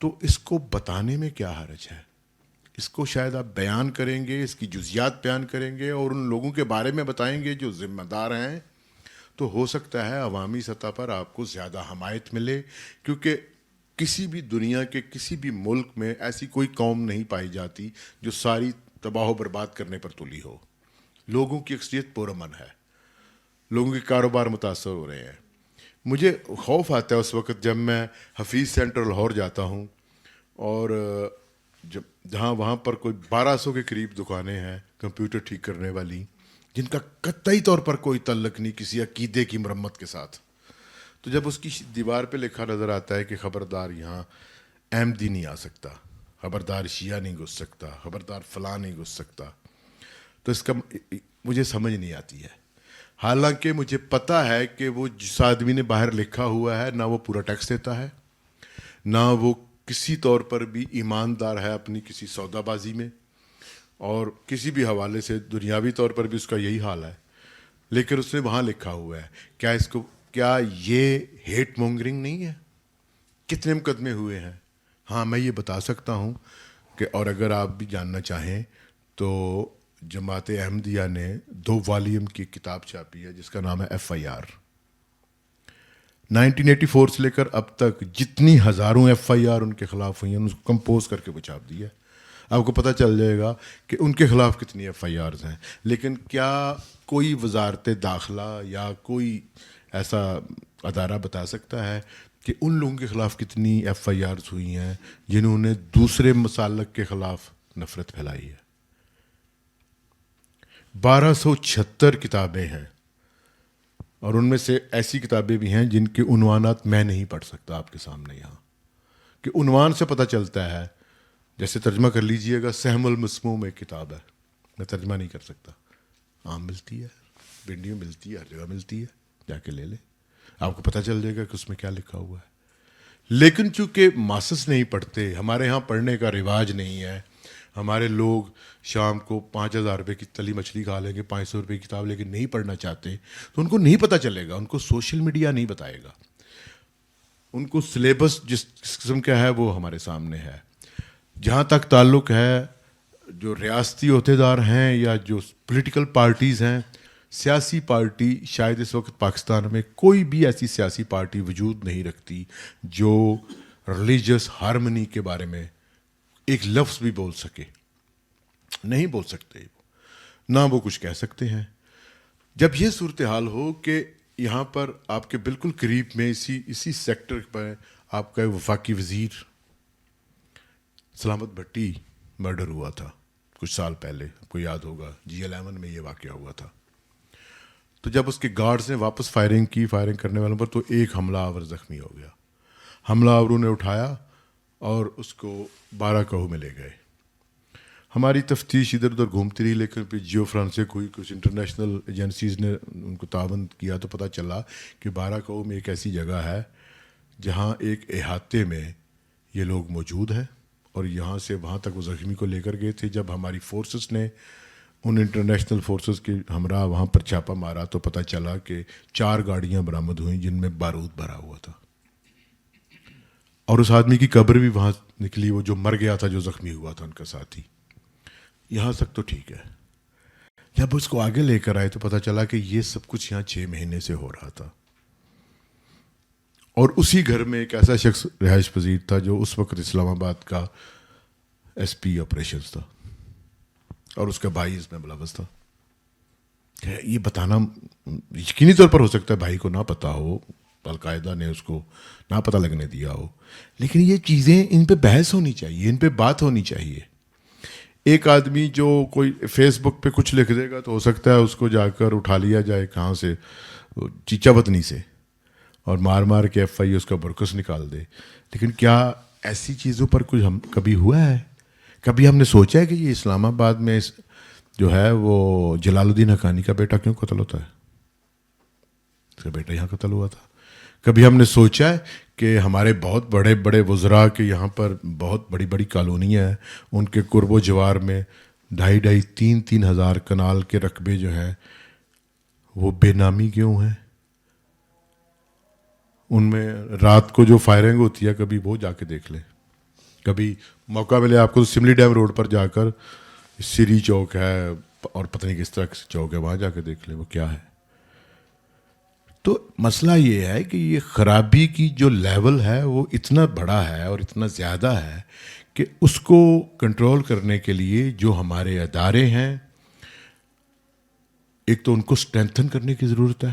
تو اس کو بتانے میں کیا حرج ہے؟ اس کو شاید آپ بیان کریں گے، اس کی جزیات بیان کریں گے، اور ان لوگوں کے بارے میں بتائیں گے جو ذمہ دار ہیں، تو ہو سکتا ہے عوامی سطح پر آپ کو زیادہ حمایت ملے. کیونکہ کسی بھی دنیا کے کسی بھی ملک میں ایسی کوئی قوم نہیں پائی جاتی جو ساری تباہ و برباد کرنے پر تلی ہو. لوگوں کی اکثریت پرامن ہے، لوگوں کے کاروبار متاثر ہو رہے ہیں. مجھے خوف آتا ہے اس وقت جب میں حفیظ سینٹر لاہور جاتا ہوں، اور جہاں وہاں پر کوئی 1200 کے قریب دکانیں ہیں کمپیوٹر ٹھیک کرنے والی، جن کا قطعی طور پر کوئی تعلق نہیں کسی عقیدے کی مرمت کے ساتھ. تو جب اس کی دیوار پہ لکھا نظر آتا ہے کہ خبردار یہاں احمدی نہیں آ سکتا، خبردار شیعہ نہیں گھس سکتا، خبردار فلاں نہیں گھس سکتا، تو اس کا مجھے سمجھ نہیں آتی ہے. حالانکہ مجھے پتہ ہے کہ وہ جس آدمی نے باہر لکھا ہوا ہے نہ وہ پورا ٹیکس دیتا ہے، نہ وہ کسی طور پر بھی ایماندار ہے اپنی کسی سودا بازی میں، اور کسی بھی حوالے سے دنیاوی طور پر بھی اس کا یہی حال ہے. لیکن اس نے وہاں لکھا ہوا ہے. کیا یہ ہیٹ مونگرنگ نہیں ہے؟ کتنے مقدمے ہوئے ہیں؟ ہاں میں یہ بتا سکتا ہوں کہ، اور اگر آپ بھی جاننا چاہیں تو جماعت احمدیہ نے 2 والیوم کی کتاب چھاپی ہے جس کا نام ہے FIR. 1984 سے لے کر اب تک جتنی ہزاروں FIR ان کے خلاف ہوئی ہیں، اس کو کمپوز کر کے وہ چھاپ دی ہے. آپ کو پتہ چل جائے گا کہ ان کے خلاف کتنی FIRs ہیں. لیکن کیا کوئی وزارت داخلہ یا کوئی ایسا ادارہ بتا سکتا ہے کہ ان لوگوں کے خلاف کتنی FIRs ہوئی ہیں جنہوں نے دوسرے مسالک کے خلاف نفرت پھیلائی ہے؟ 1276 کتابیں ہیں، اور ان میں سے ایسی کتابیں بھی ہیں جن کے عنوانات میں نہیں پڑھ سکتا آپ کے سامنے یہاں، کہ عنوان سے پتہ چلتا ہے. جیسے ترجمہ کر لیجئے گا، سہم المسموم ایک کتاب ہے، میں ترجمہ نہیں کر سکتا. عام ملتی ہے، ویڈیو ملتی ہے، ہر جگہ ملتی ہے، جا کے لے لیں، آپ کو پتہ چل جائے گا کہ اس میں کیا لکھا ہوا ہے. لیکن چونکہ ماسس نہیں پڑھتے، ہمارے ہاں پڑھنے کا رواج نہیں ہے. ہمارے لوگ شام کو 5000 روپے کی تلی مچھلی کھا لیں گے، 500 روپے کی کتاب لیکن نہیں پڑھنا چاہتے، تو ان کو نہیں پتہ چلے گا، ان کو سوشل میڈیا نہیں بتائے گا، ان کو سلیبس جس قسم کا ہے وہ ہمارے سامنے ہے. جہاں تک تعلق ہے جو ریاستی عہدیدار ہیں یا جو پولیٹیکل پارٹیز ہیں، سیاسی پارٹی شاید اس وقت پاکستان میں کوئی بھی ایسی سیاسی پارٹی وجود نہیں رکھتی جو ریلیجس ہارمنی کے بارے میں ایک لفظ بھی بول سکے. نہیں بول سکتے، نہ وہ کچھ کہہ سکتے ہیں. جب یہ صورتحال ہو کہ یہاں پر آپ کے بالکل قریب میں اسی سیکٹر پر آپ کا وفاقی وزیر سلامت بھٹی مرڈر ہوا تھا کچھ سال پہلے، آپ کو یاد ہوگا G11 میں یہ واقعہ ہوا تھا. تو جب اس کے گارڈز نے واپس فائرنگ کرنے والوں پر، تو ایک حملہ آور زخمی ہو گیا. حملہ آوروں نے اٹھایا اور اس کو 12 کوہ میں لے گئے. ہماری تفتیش ادھر ادھر گھومتی رہی، لیکن پھر جیو فرانسک ہوئی، کچھ انٹرنیشنل ایجنسیز نے ان کو تعاون کیا، تو پتہ چلا کہ 12 کوہ میں ایک ایسی جگہ ہے جہاں ایک احاطے میں یہ لوگ موجود ہیں، اور یہاں سے وہاں تک وہ زخمی کو لے کر گئے تھے. جب ہماری فورسز نے ان انٹرنیشنل فورسز کے ہمراہ وہاں پر چھاپہ مارا، تو پتہ چلا کہ 4 گاڑیاں برآمد ہوئیں جن میں بارود بھرا ہوا تھا، اور اس آدمی کی قبر بھی وہاں نکلی، وہ جو مر گیا تھا، جو زخمی ہوا تھا ان کا ساتھی. یہاں تک تو ٹھیک ہے. جب اس کو آگے لے کر آئے تو پتہ چلا کہ یہ سب کچھ یہاں 6 مہینے سے ہو رہا تھا، اور اسی گھر میں ایک ایسا شخص رہائش پذیر تھا جو اس وقت اسلام آباد کا SP آپریشنز تھا، اور اس کا بھائی اس میں ملوث تھا. یہ بتانا یقینی طور پر ہو سکتا ہے بھائی کو نہ پتا ہو، القاعدہ نے اس کو نہ پتہ لگنے دیا ہو. لیکن یہ چیزیں ان پہ بحث ہونی چاہیے, ان پہ بات ہونی چاہیے. ایک آدمی جو کوئی فیس بک پہ کچھ لکھ دے گا تو ہو سکتا ہے اس کو جا کر اٹھا لیا جائے کہاں سے, چیچا وطنی سے, اور مار مار کے ایف آئی اس کا برکس نکال دے. لیکن کیا ایسی چیزوں پر کچھ ہم کبھی ہوا ہے؟ کبھی ہم نے سوچا ہے کہ یہ اسلام آباد میں جو ہے وہ جلال الدین حقانی کا بیٹا کیوں قتل ہوتا ہے؟ اس کا بیٹا یہاں قتل ہوا تھا. کبھی ہم نے سوچا ہے کہ ہمارے بہت بڑے بڑے وزراء کے یہاں پر بہت بڑی بڑی کالونیاں ہیں, ان کے قرب و جوار میں 2,500-3,000 ہزار کنال کے رقبے جو ہیں وہ بے نامی کیوں ہیں؟ ان میں رات کو جو فائرنگ ہوتی ہے کبھی وہ جا کے دیکھ لیں. کبھی موقع ملے آپ کو تو سملی ڈیم روڈ پر جا کر سری چوک ہے اور پتہ نہیں کس طرح سے چوک ہے, وہاں جا کے دیکھ لیں وہ کیا ہے. تو مسئلہ یہ ہے کہ یہ خرابی کی جو لیول ہے وہ اتنا بڑا ہے اور اتنا زیادہ ہے کہ اس کو کنٹرول کرنے کے لیے جو ہمارے ادارے ہیں, ایک تو ان کو اسٹرینتھن کرنے کی ضرورت ہے,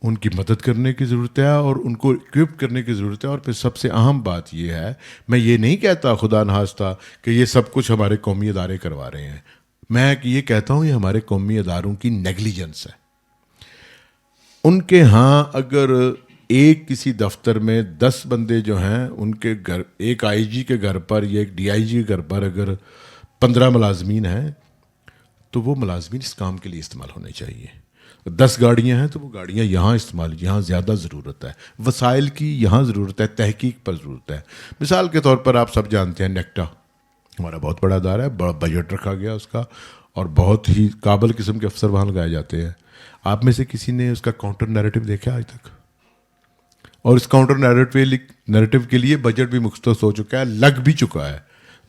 ان کی مدد کرنے کی ضرورت ہے, اور ان کو اکوپ کرنے کی ضرورت ہے. اور پھر سب سے اہم بات یہ ہے, میں یہ نہیں کہتا خدا نخواستہ کہ یہ سب کچھ ہمارے قومی ادارے کروا رہے ہیں, میں یہ کہتا ہوں یہ ہمارے قومی اداروں کی نیگلیجنس ہے. ان کے ہاں اگر ایک کسی دفتر میں 10 بندے جو ہیں ان کے گھر, ایک آئی جی کے گھر پر یا ایک ڈی آئی جی کے گھر پر اگر 15 ملازمین ہیں تو وہ ملازمین اس کام کے لیے استعمال ہونے چاہیے. 10 گاڑیاں ہیں تو وہ گاڑیاں یہاں استعمال, یہاں زیادہ ضرورت ہے, وسائل کی یہاں ضرورت ہے, تحقیق پر ضرورت ہے. مثال کے طور پر آپ سب جانتے ہیں نیکٹا ہمارا بہت بڑا ادارہ ہے, بڑا بجٹ رکھا گیا اس کا, اور بہت ہی قابل قسم کے افسر وہاں لگائے جاتے ہیں. آپ میں سے کسی نے اس کا کاؤنٹر نیریٹو دیکھا آج تک؟ اور اس کاؤنٹر نیریٹو کے لیے بجٹ بھی مختص ہو چکا ہے, لگ بھی چکا ہے.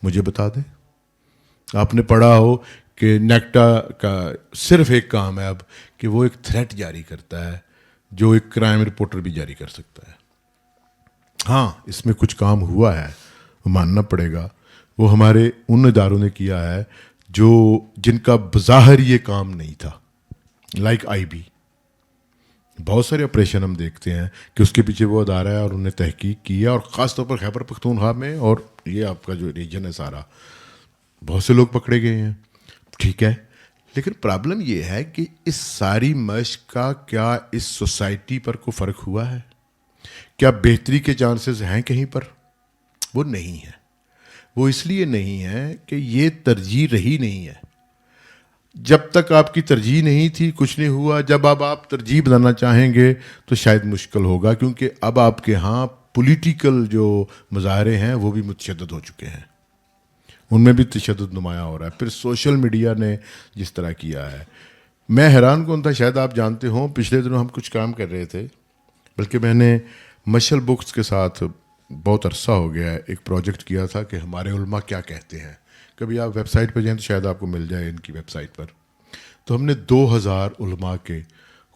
مجھے بتا دیں, آپ نے پڑھا ہو کہ نیکٹا کا صرف ایک کام ہے اب کہ وہ ایک تھریٹ جاری کرتا ہے جو ایک کرائم رپورٹر بھی جاری کر سکتا ہے. ہاں اس میں کچھ کام ہوا ہے, ماننا پڑے گا, وہ ہمارے ان اداروں نے کیا ہے جن کا بظاہر یہ کام نہیں تھا, لائک آئی بی. بہت سارے آپریشن ہم دیکھتے ہیں کہ اس کے پیچھے وہ ادارہ ہے اور انہوں نے تحقیق کی ہے, اور خاص طور پر خیبر پختونخوا میں, اور یہ آپ کا جو ریجن ہے سارا, بہت سے لوگ پکڑے گئے ہیں. ٹھیک ہے, لیکن پرابلم یہ ہے کہ اس ساری مشق کا کیا اس سوسائٹی پر کوئی فرق ہوا ہے؟ کیا بہتری کے چانسز ہیں کہیں پر؟ وہ نہیں ہے. وہ اس لیے نہیں ہے کہ یہ ترجیح رہی نہیں ہے. جب تک آپ کی ترجیح نہیں تھی کچھ نہیں ہوا. جب اب آپ ترجیح بنانا چاہیں گے تو شاید مشکل ہوگا, کیونکہ اب آپ کے ہاں پولیٹیکل جو مظاہرے ہیں وہ بھی متشدد ہو چکے ہیں, ان میں بھی تشدد نمایاں ہو رہا ہے. پھر سوشل میڈیا نے جس طرح کیا ہے, میں حیران کون تھا, شاید آپ جانتے ہوں پچھلے دنوں ہم کچھ کام کر رہے تھے, بلکہ میں نے مشل بکس کے ساتھ بہت عرصہ ہو گیا ہے ایک پروجیکٹ کیا تھا کہ ہمارے علماء کیا کہتے ہیں. کبھی آپ ویب سائٹ پہ جائیں تو شاید آپ کو مل جائے ان کی ویب سائٹ پر. تو ہم نے 2000 علماء کے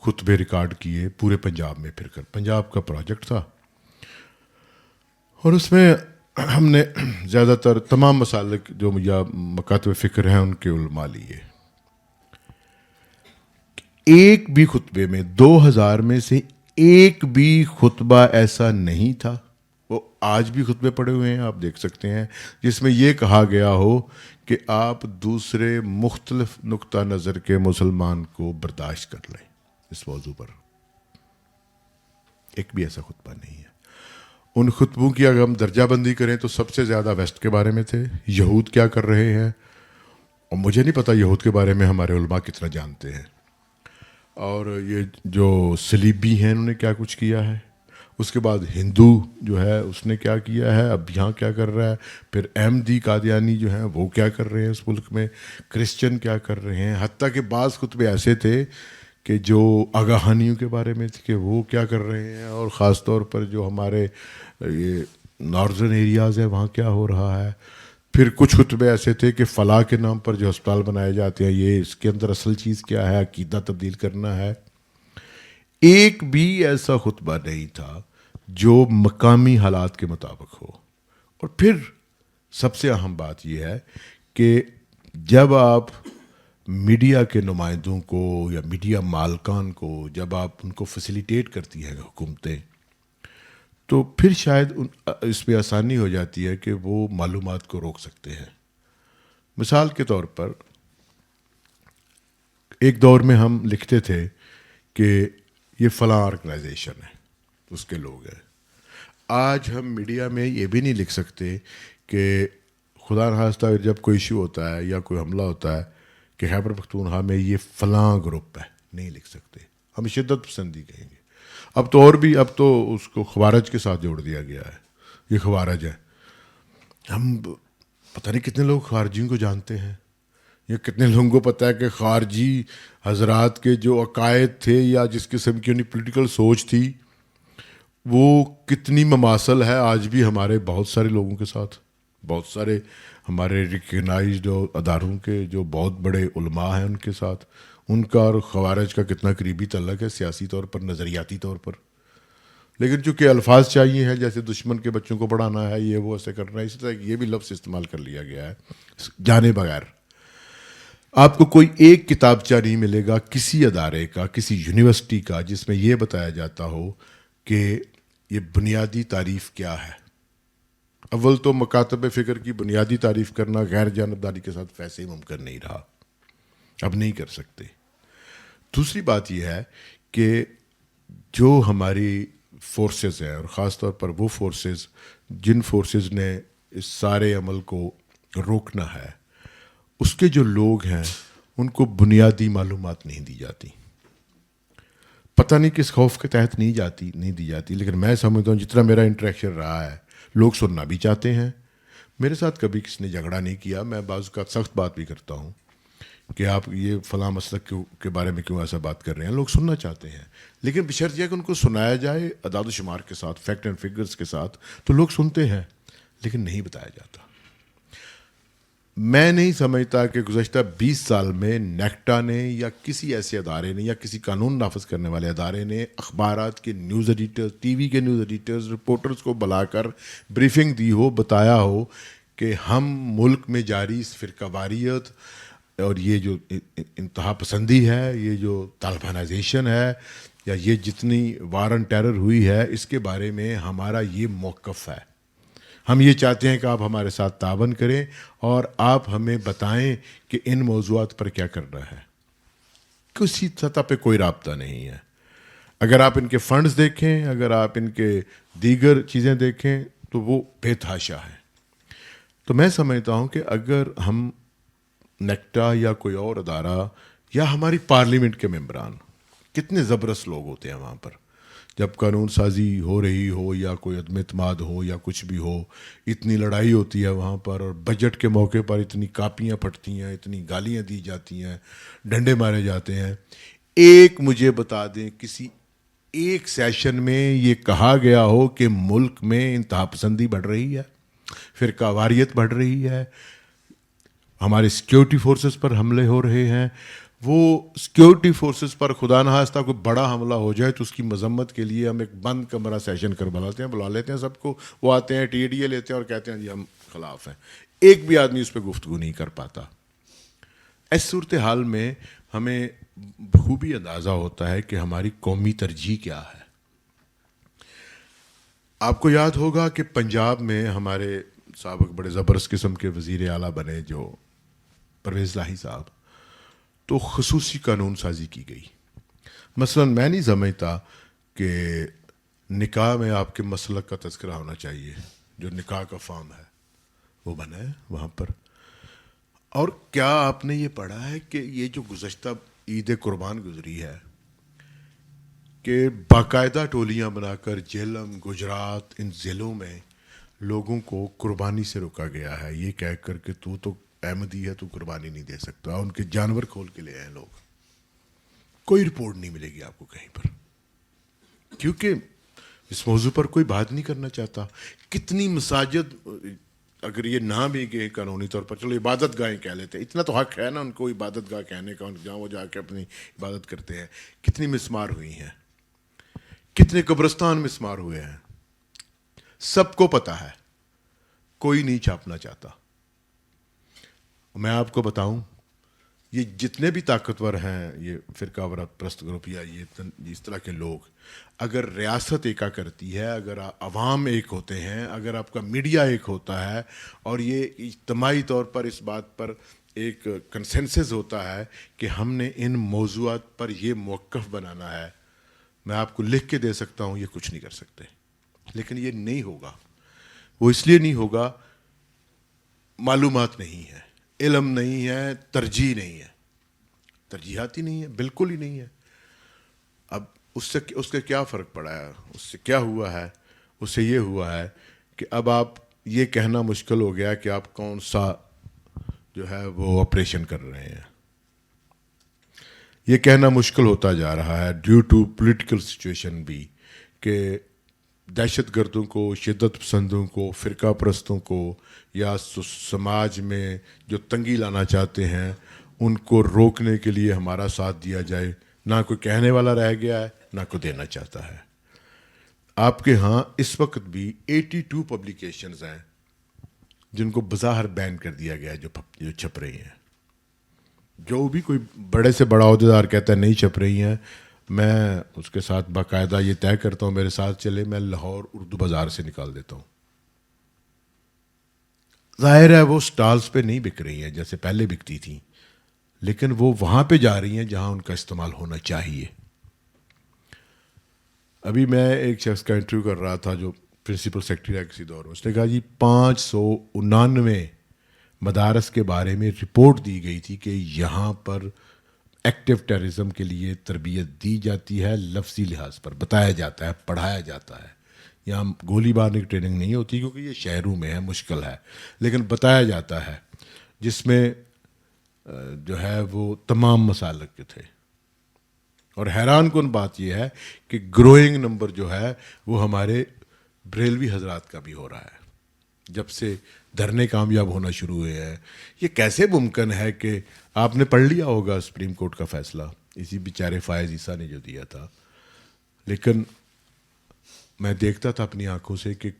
خطبے ریکارڈ کیے پورے پنجاب میں پھر کر. پنجاب کا پروجیکٹ تھا, اور اس میں ہم نے زیادہ تر تمام مسالک جو یا مکاتب فکر ہیں ان کے علماء لیے. ایک بھی خطبے میں 2000 میں سے ایک بھی خطبہ ایسا نہیں تھا, وہ آج بھی خطبے پڑے ہوئے ہیں آپ دیکھ سکتے ہیں, جس میں یہ کہا گیا ہو کہ آپ دوسرے مختلف نقطہ نظر کے مسلمان کو برداشت کر لیں. اس موضوع پر ایک بھی ایسا خطبہ نہیں ہے. ان خطبوں کی اگر ہم درجہ بندی کریں تو سب سے زیادہ ویسٹ کے بارے میں تھے, یہود کیا کر رہے ہیں, اور مجھے نہیں پتا یہود کے بارے میں ہمارے علماء کتنا جانتے ہیں, اور یہ جو صلیبی ہیں انہوں نے کیا کچھ کیا ہے. اس کے بعد ہندو جو ہے اس نے کیا کیا ہے, اب یہاں کیا کر رہا ہے. پھر احمدی قادیانی جو ہیں وہ کیا کر رہے ہیں اس ملک میں, کرسچن کیا کر رہے ہیں. حتیٰ کہ بعض خطبے ایسے تھے کہ جو آگاہانیوں کے بارے میں تھے کہ وہ کیا کر رہے ہیں, اور خاص طور پر جو ہمارے یہ ناردرن ایریاز ہے وہاں کیا ہو رہا ہے. پھر کچھ خطبے ایسے تھے کہ فلاح کے نام پر جو ہسپتال بنائے جاتے ہیں یہ اس کے اندر اصل چیز کیا ہے, عقیدہ تبدیل کرنا ہے. ایک بھی ایسا خطبہ نہیں تھا جو مقامی حالات کے مطابق ہو. اور پھر سب سے اہم بات یہ ہے کہ جب آپ میڈیا کے نمائندوں کو یا میڈیا مالکان کو جب آپ ان کو فیسیلیٹیٹ کرتی ہیں حکومتیں، تو پھر شاید اس میں آسانی ہو جاتی ہے کہ وہ معلومات کو روک سکتے ہیں. مثال کے طور پر ایک دور میں ہم لکھتے تھے کہ یہ فلاں آرگنائزیشن ہے، اس کے لوگ ہیں. آج ہم میڈیا میں یہ بھی نہیں لکھ سکتے کہ خدا نخواستہ جب کوئی ایشو ہوتا ہے یا کوئی حملہ ہوتا ہے کہ خیبر پختونخوا میں یہ فلاں گروپ ہے، نہیں لکھ سکتے. ہم شدت پسندی کہیں گے. اب تو اور بھی، اب تو اس کو خوارج کے ساتھ جوڑ دیا گیا ہے، یہ خوارج ہے. ہم پتہ نہیں کتنے لوگ خارجیوں کو جانتے ہیں، یا کتنے لوگوں کو پتہ ہے کہ خارجی حضرات کے جو عقائد تھے یا جس قسم کی انہیں پولیٹیکل سوچ تھی وہ کتنی مماثل ہے آج بھی ہمارے بہت سارے لوگوں کے ساتھ. بہت سارے ہمارے ریکگنائزڈ اداروں کے جو بہت بڑے علماء ہیں ان کے ساتھ ان کا اور خوارج کا کتنا قریبی تعلق ہے، سیاسی طور پر، نظریاتی طور پر. لیکن چونکہ الفاظ چاہیے ہیں، جیسے دشمن کے بچوں کو پڑھانا ہے، یہ وہ ایسے کرنا ہے، اسی طرح یہ بھی لفظ استعمال کر لیا گیا ہے جانے بغیر. آپ کو کوئی ایک کتابچہ نہیں ملے گا کسی ادارے کا، کسی یونیورسٹی کا، جس میں یہ بتایا جاتا ہو کہ یہ بنیادی تعریف کیا ہے. اول تو مکاتب فکر کی بنیادی تعریف کرنا غیر جانبداری کے ساتھ ویسے ہی ممکن نہیں رہا، اب نہیں کر سکتے. دوسری بات یہ ہے کہ جو ہماری فورسز ہیں، اور خاص طور پر وہ فورسز جن فورسز نے اس سارے عمل کو روکنا ہے، اس کے جو لوگ ہیں ان کو بنیادی معلومات نہیں دی جاتی. پتہ نہیں کس خوف کے تحت نہیں دی جاتی. لیکن میں سمجھتا ہوں جتنا میرا انٹریکشن رہا ہے، لوگ سننا بھی چاہتے ہیں. میرے ساتھ کبھی کسی نے جھگڑا نہیں کیا. میں بعض اوقات سخت بات بھی کرتا ہوں کہ آپ یہ فلاں مسلک کے بارے میں کیوں ایسا بات کر رہے ہیں. لوگ سننا چاہتے ہیں، لیکن بشرط یہ کہ ان کو سنایا جائے اعداد و شمار کے ساتھ، فیکٹ اینڈ فگرز کے ساتھ، تو لوگ سنتے ہیں، لیکن نہیں بتایا جاتا. میں نہیں سمجھتا کہ گزشتہ 20 سال میں نیکٹا نے یا کسی ایسے ادارے نے یا کسی قانون نافذ کرنے والے ادارے نے اخبارات کے نیوز ایڈیٹرز، ٹی وی کے نیوز ایڈیٹرز، رپورٹرز کو بلا کر بریفنگ دی ہو، بتایا ہو کہ ہم ملک میں جاری اس فرقہ واریت اور یہ جو انتہا پسندی ہے، یہ جو طالبانائزیشن ہے، یا یہ جتنی وار اینڈ ٹیرر ہوئی ہے، اس کے بارے میں ہمارا یہ موقف ہے. ہم یہ چاہتے ہیں کہ آپ ہمارے ساتھ تعاون کریں اور آپ ہمیں بتائیں کہ ان موضوعات پر کیا کرنا ہے. کسی سطح پہ کوئی رابطہ نہیں ہے. اگر آپ ان کے فنڈز دیکھیں، اگر آپ ان کے دیگر چیزیں دیکھیں تو وہ بے تحاشا ہے. تو میں سمجھتا ہوں کہ اگر ہم نیکٹا یا کوئی اور ادارہ یا ہماری پارلیمنٹ کے ممبران، کتنے زبردست لوگ ہوتے ہیں وہاں پر، جب قانون سازی ہو رہی ہو یا کوئی عدم اعتماد ہو یا کچھ بھی ہو، اتنی لڑائی ہوتی ہے وہاں پر، اور بجٹ کے موقع پر اتنی کاپیاں پھٹتی ہیں، اتنی گالیاں دی جاتی ہیں، ڈنڈے مارے جاتے ہیں. ایک مجھے بتا دیں کسی ایک سیشن میں یہ کہا گیا ہو کہ ملک میں انتہا پسندی بڑھ رہی ہے، فرقہ واریت بڑھ رہی ہے، ہمارے سیکیورٹی فورسز پر حملے ہو رہے ہیں. وہ سیکیورٹی فورسز پر خدا نخواستہ کوئی بڑا حملہ ہو جائے تو اس کی مذمت کے لیے ہم ایک بند کمرہ سیشن بلا لیتے ہیں سب کو. وہ آتے ہیں، ٹی ڈی اے لیتے ہیں اور کہتے ہیں جی ہم خلاف ہیں. ایک بھی آدمی اس پہ گفتگو نہیں کر پاتا. اس صورتحال میں ہمیں بخوبی اندازہ ہوتا ہے کہ ہماری قومی ترجیح کیا ہے. آپ کو یاد ہوگا کہ پنجاب میں ہمارے سابق بڑے زبردست قسم کے وزیر اعلیٰ بنے جو پرویز لاہی صاحب، تو خصوصی قانون سازی کی گئی. مثلا میں نہیں سمجھتا کہ نکاح میں آپ کے مسلک کا تذکرہ ہونا چاہیے. جو نکاح کا فارم ہے وہ بنا ہے وہاں پر. اور کیا آپ نے یہ پڑھا ہے کہ یہ جو گزشتہ عید قربان گزری ہے کہ باقاعدہ ٹولیاں بنا کر جہلم، گجرات، ان ضلعوں میں لوگوں کو قربانی سے روکا گیا ہے، یہ کہہ کر کہ تو احمدی ہے، تو قربانی نہیں دے سکتا. ان کے جانور کھول کے لے آئے لوگ. کوئی رپورٹ نہیں ملے گی آپ کو کہیں پر، کیونکہ اس موضوع پر کوئی بات نہیں کرنا چاہتا. کتنی مساجد، اگر یہ نہ بھی گئے قانونی طور پر، چلو عبادت گاہیں کہہ لیتے ہیں، اتنا تو حق ہے نا ان کو عبادت گاہ کہنے کا، جہاں وہ جا کے اپنی عبادت کرتے ہیں. کتنی مسمار ہوئی ہیں، کتنے قبرستان مسمار ہوئے ہیں، سب کو پتہ ہے، کوئی نہیں چھاپنا چاہتا. میں آپ کو بتاؤں یہ جتنے بھی طاقتور ہیں، یہ فرقہ پرست گروپ یا یہ اس طرح کے لوگ، اگر ریاست ایکا کرتی ہے، اگر عوام ایک ہوتے ہیں، اگر آپ کا میڈیا ایک ہوتا ہے، اور یہ اجتماعی طور پر اس بات پر ایک کنسنسس ہوتا ہے کہ ہم نے ان موضوعات پر یہ موقف بنانا ہے، میں آپ کو لکھ کے دے سکتا ہوں یہ کچھ نہیں کر سکتے. لیکن یہ نہیں ہوگا. وہ اس لیے نہیں ہوگا، معلومات نہیں ہے، علم نہیں ہے، ترجیح نہیں ہے، ترجیحات ہی نہیں ہے، بالکل ہی نہیں ہے. اب اس سے کیا فرق پڑا ہے؟ اس سے کیا ہوا ہے؟ اس سے یہ ہوا ہے کہ اب آپ یہ کہنا مشکل ہو گیا کہ آپ کون سا جو ہے وہ آپریشن کر رہے ہیں. یہ کہنا مشکل ہوتا جا رہا ہے ڈیو ٹو پولیٹیکل سچویشن بھی، کہ دہشت گردوں کو، شدت پسندوں کو، فرقہ پرستوں کو، یا سماج میں جو تنگی لانا چاہتے ہیں ان کو روکنے کے لیے ہمارا ساتھ دیا جائے. نہ کوئی کہنے والا رہ گیا ہے، نہ کوئی دینا چاہتا ہے. آپ کے ہاں اس وقت بھی 82 پبلیکیشنز ہیں جن کو بظاہر بین کر دیا گیا ہے، جو چھپ رہی ہیں. جو بھی کوئی بڑے سے بڑا عہدیدار کہتا ہے نہیں چھپ رہی ہیں، میں اس کے ساتھ باقاعدہ یہ طے کرتا ہوں، میرے ساتھ چلے، میں لاہور اردو بازار سے نکال دیتا ہوں. ظاہر ہے وہ سٹالز پہ نہیں بک رہی ہیں جیسے پہلے بکتی تھیں، لیکن وہ وہاں پہ جا رہی ہیں جہاں ان کا استعمال ہونا چاہیے. ابھی میں ایک شخص کا انٹرویو کر رہا تھا جو پرنسپل سیکرٹری ہے کسی دور میں. اس نے کہا جی 599 مدارس کے بارے میں رپورٹ دی گئی تھی کہ یہاں پر ایکٹیو ٹیررزم کے لیے تربیت دی جاتی ہے، لفظی لحاظ پر بتایا جاتا ہے، پڑھایا جاتا ہے. یہاں گولی بارنے کی ٹریننگ نہیں ہوتی کیونکہ یہ شہروں میں ہے، مشکل ہے، لیکن بتایا جاتا ہے، جس میں جو ہے وہ تمام مسالک کے تھے. اور حیران کن بات یہ ہے کہ گروئنگ نمبر جو ہے وہ ہمارے بریلوی حضرات کا بھی ہو رہا ہے جب سے دھرنے کامیاب ہونا شروع ہوئے ہیں. یہ کیسے ممکن ہے کہ آپ نے پڑھ لیا ہوگا سپریم کورٹ کا فیصلہ اسی بیچارے فائز عیسیٰ نے جو دیا تھا، لیکن میں دیکھتا تھا اپنی آنکھوں سے کہ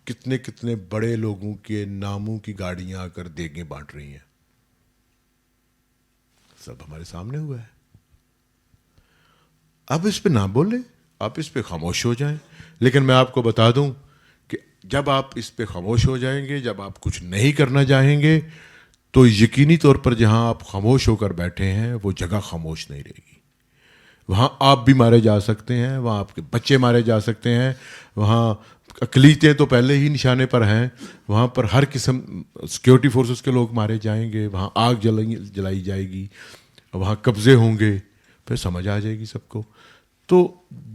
کتنے کتنے بڑے لوگوں کے ناموں کی گاڑیاں آ کر دیگیں بانٹ رہی ہیں. سب ہمارے سامنے ہوا ہے. آپ اس پہ نہ بولیں، آپ اس پہ خاموش ہو جائیں. لیکن میں آپ کو بتا دوں کہ جب آپ اس پہ خاموش ہو جائیں گے، جب آپ کچھ نہیں کرنا چاہیں گے، تو یقینی طور پر جہاں آپ خاموش ہو کر بیٹھے ہیں وہ جگہ خاموش نہیں رہے گی. وہاں آپ بھی مارے جا سکتے ہیں، وہاں آپ کے بچے مارے جا سکتے ہیں، وہاں اقلیتیں تو پہلے ہی نشانے پر ہیں، وہاں پر ہر قسم سیکیورٹی فورسز کے لوگ مارے جائیں گے، وہاں آگ جلائی جائے گی، وہاں قبضے ہوں گے. پھر سمجھ آ جائے گی سب کو. تو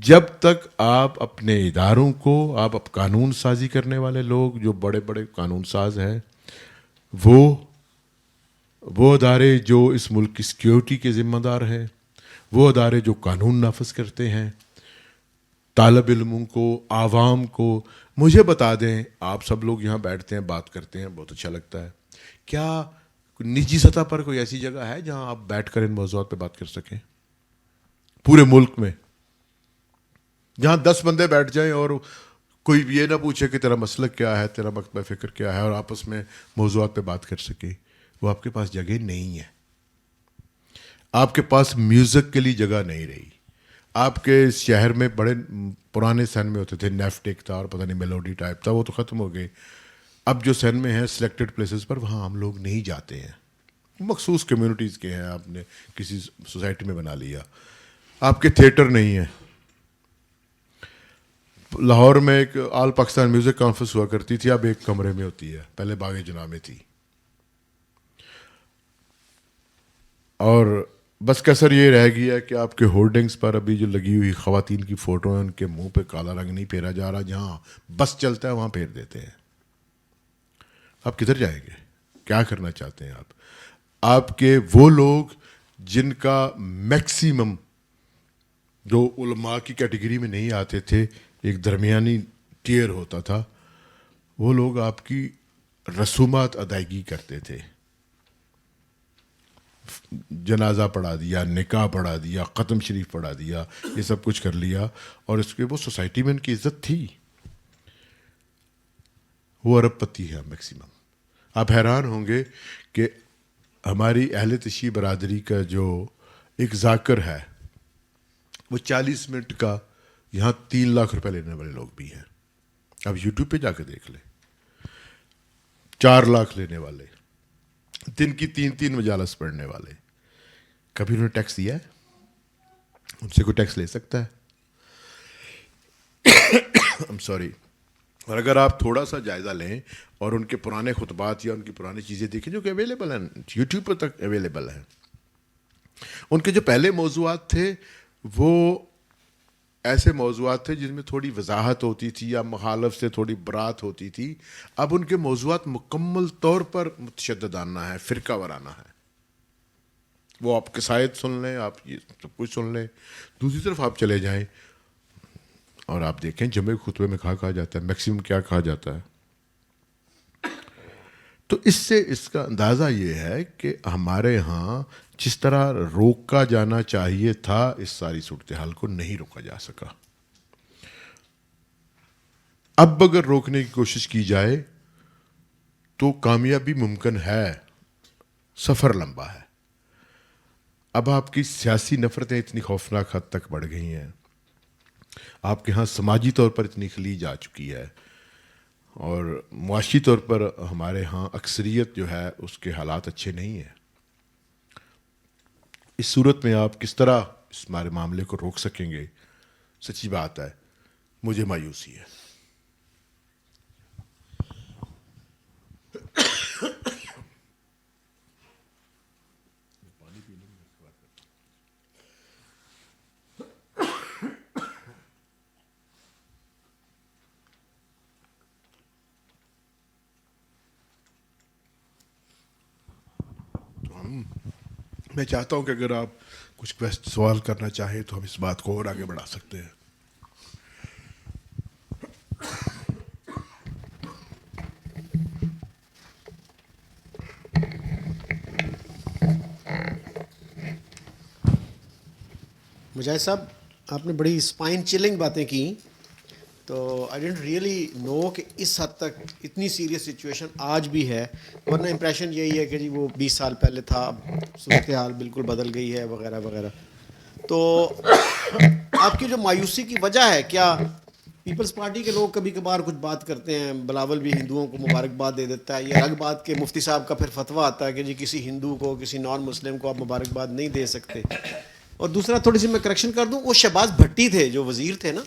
جب تک آپ اپنے اداروں کو، آپ قانون سازی کرنے والے لوگ جو بڑے بڑے قانون ساز ہیں، وہ ادارے جو اس ملک کی سیکیورٹی کے ذمہ دار ہیں، وہ ادارے جو قانون نافذ کرتے ہیں، طالب علموں کو، عوام کو مجھے بتا دیں. آپ سب لوگ یہاں بیٹھتے ہیں، بات کرتے ہیں، بہت اچھا لگتا ہے. کیا نجی سطح پر کوئی ایسی جگہ ہے جہاں آپ بیٹھ کر ان موضوعات پہ بات کر سکیں پورے ملک میں؟ جہاں 10 بندے بیٹھ جائیں اور کوئی یہ نہ پوچھے کہ تیرا مسلک کیا ہے، تیرا مکتبہ فکر کیا ہے، اور آپس میں موضوعات پہ بات کر سکے. وہ آپ کے پاس جگہ نہیں ہے. آپ کے پاس میوزک کے لیے جگہ نہیں رہی. آپ کے شہر میں بڑے پرانے سین میں ہوتے تھے، نیفٹک تھا اور پتہ نہیں میلوڈی ٹائپ تھا، وہ تو ختم ہو گئے. اب جو سین میں ہیں سلیکٹڈ پلیسز پر، وہاں ہم لوگ نہیں جاتے ہیں. مخصوص کمیونٹیز کے ہیں، آپ نے کسی سوسائٹی میں بنا لیا. آپ کے تھیٹر نہیں ہیں. لاہور میں ایک آل پاکستان میوزک کانفرنس ہوا کرتی تھی، اب ایک کمرے میں ہوتی ہے، پہلے باغ جناح میں تھی. اور بس کثر یہ رہ گیا کہ آپ کے ہولڈنگز پر ابھی جو لگی ہوئی خواتین کی فوٹو ہیں، ان کے منہ پہ کالا رنگ نہیں پھیرا جا رہا. جہاں بس چلتا ہے وہاں پھیر دیتے ہیں. آپ کدھر جائیں گے؟ کیا کرنا چاہتے ہیں آپ؟ آپ کے وہ لوگ جن کا میکسیمم، جو علماء کی کیٹیگری میں نہیں آتے تھے، ایک درمیانی ٹیئر ہوتا تھا، وہ لوگ آپ کی رسومات ادائیگی کرتے تھے. جنازہ پڑھا دیا، نکاح پڑھا دیا، ختم شریف پڑھا دیا، یہ سب کچھ کر لیا، اور اس کے وہ سوسائٹی میں ان کی عزت تھی. وہ ارب پتی ہے میکسیمم. آپ حیران ہوں گے کہ ہماری اہل تشیع برادری کا جو ایک ذاکر ہے وہ 40 منٹ کا یہاں 3 لاکھ روپے لینے والے لوگ بھی ہیں. اب یوٹیوب پہ جا کے دیکھ لیں. 4 لاکھ لینے والے, دن کی 3 مجالس پڑھنے والے. کبھی انہوں نے ٹیکس دیا ہے؟ ان سے کوئی ٹیکس لے سکتا ہے؟ I'm sorry. اور اگر آپ تھوڑا سا جائزہ لیں اور ان کے پرانے خطبات یا ان کی پرانی چیزیں دیکھیں جو کہ اویلیبل ہیں, یوٹیوب پر تک اویلیبل ہیں, ان کے جو پہلے موضوعات تھے وہ ایسے موضوعات تھے جن میں تھوڑی وضاحت ہوتی تھی یا مخالف سے تھوڑی برات ہوتی تھی. اب ان کے موضوعات مکمل طور پر متشددانہ ہے, فرقہ وارانہ ہے. وہ آپ قصائد سن لیں, آپ یہ سب کچھ سن لیں. دوسری طرف آپ چلے جائیں اور آپ دیکھیں جمعے خطبے میں کہا جاتا ہے, میکسیمم کیا کہا جاتا ہے. تو اس سے اس کا اندازہ یہ ہے کہ ہمارے ہاں جس طرح روکا جانا چاہیے تھا اس ساری صورتحال کو نہیں روکا جا سکا. اب اگر روکنے کی کوشش کی جائے تو کامیابی ممکن ہے, سفر لمبا ہے. اب آپ کی سیاسی نفرتیں اتنی خوفناک حد تک بڑھ گئی ہیں, آپ کے ہاں سماجی طور پر اتنی خلیج آ چکی ہے, اور معاشی طور پر ہمارے ہاں اکثریت جو ہے اس کے حالات اچھے نہیں ہیں. اس صورت میں آپ کس طرح اس ہمارے معاملے کو روک سکیں گے؟ سچی بات ہے مجھے مایوسی ہے. میں چاہتا ہوں کہ اگر آپ کچھ سوال کرنا چاہیں تو ہم اس بات کو اور آگے بڑھا سکتے ہیں. مجاہد صاحب, آپ نے بڑی اسپائن چلنگ باتیں کی. تو آئی ڈونٹ ریئلی نو کہ اس حد تک اتنی سیریس سچویشن آج بھی ہے, ورنہ امپریشن یہی ہے کہ جی وہ 20 سال پہلے تھا, اب صورتحال بالکل بدل گئی ہے وغیرہ وغیرہ. تو آپ کی جو مایوسی کی وجہ ہے, کیا پیپلز پارٹی کے لوگ کبھی کبھار کچھ بات کرتے ہیں, بلاول بھی ہندوؤں کو مبارکباد دے دیتا ہے, یہ الگ بات کہ مفتی صاحب کا پھر فتویٰ آتا ہے کہ جی کسی ہندو کو کسی نان مسلم کو آپ مبارکباد نہیں دے سکتے. اور دوسرا تھوڑی سی میں کریکشن کر دوں, وہ شہباز بھٹی تھے جو وزیر تھے نا,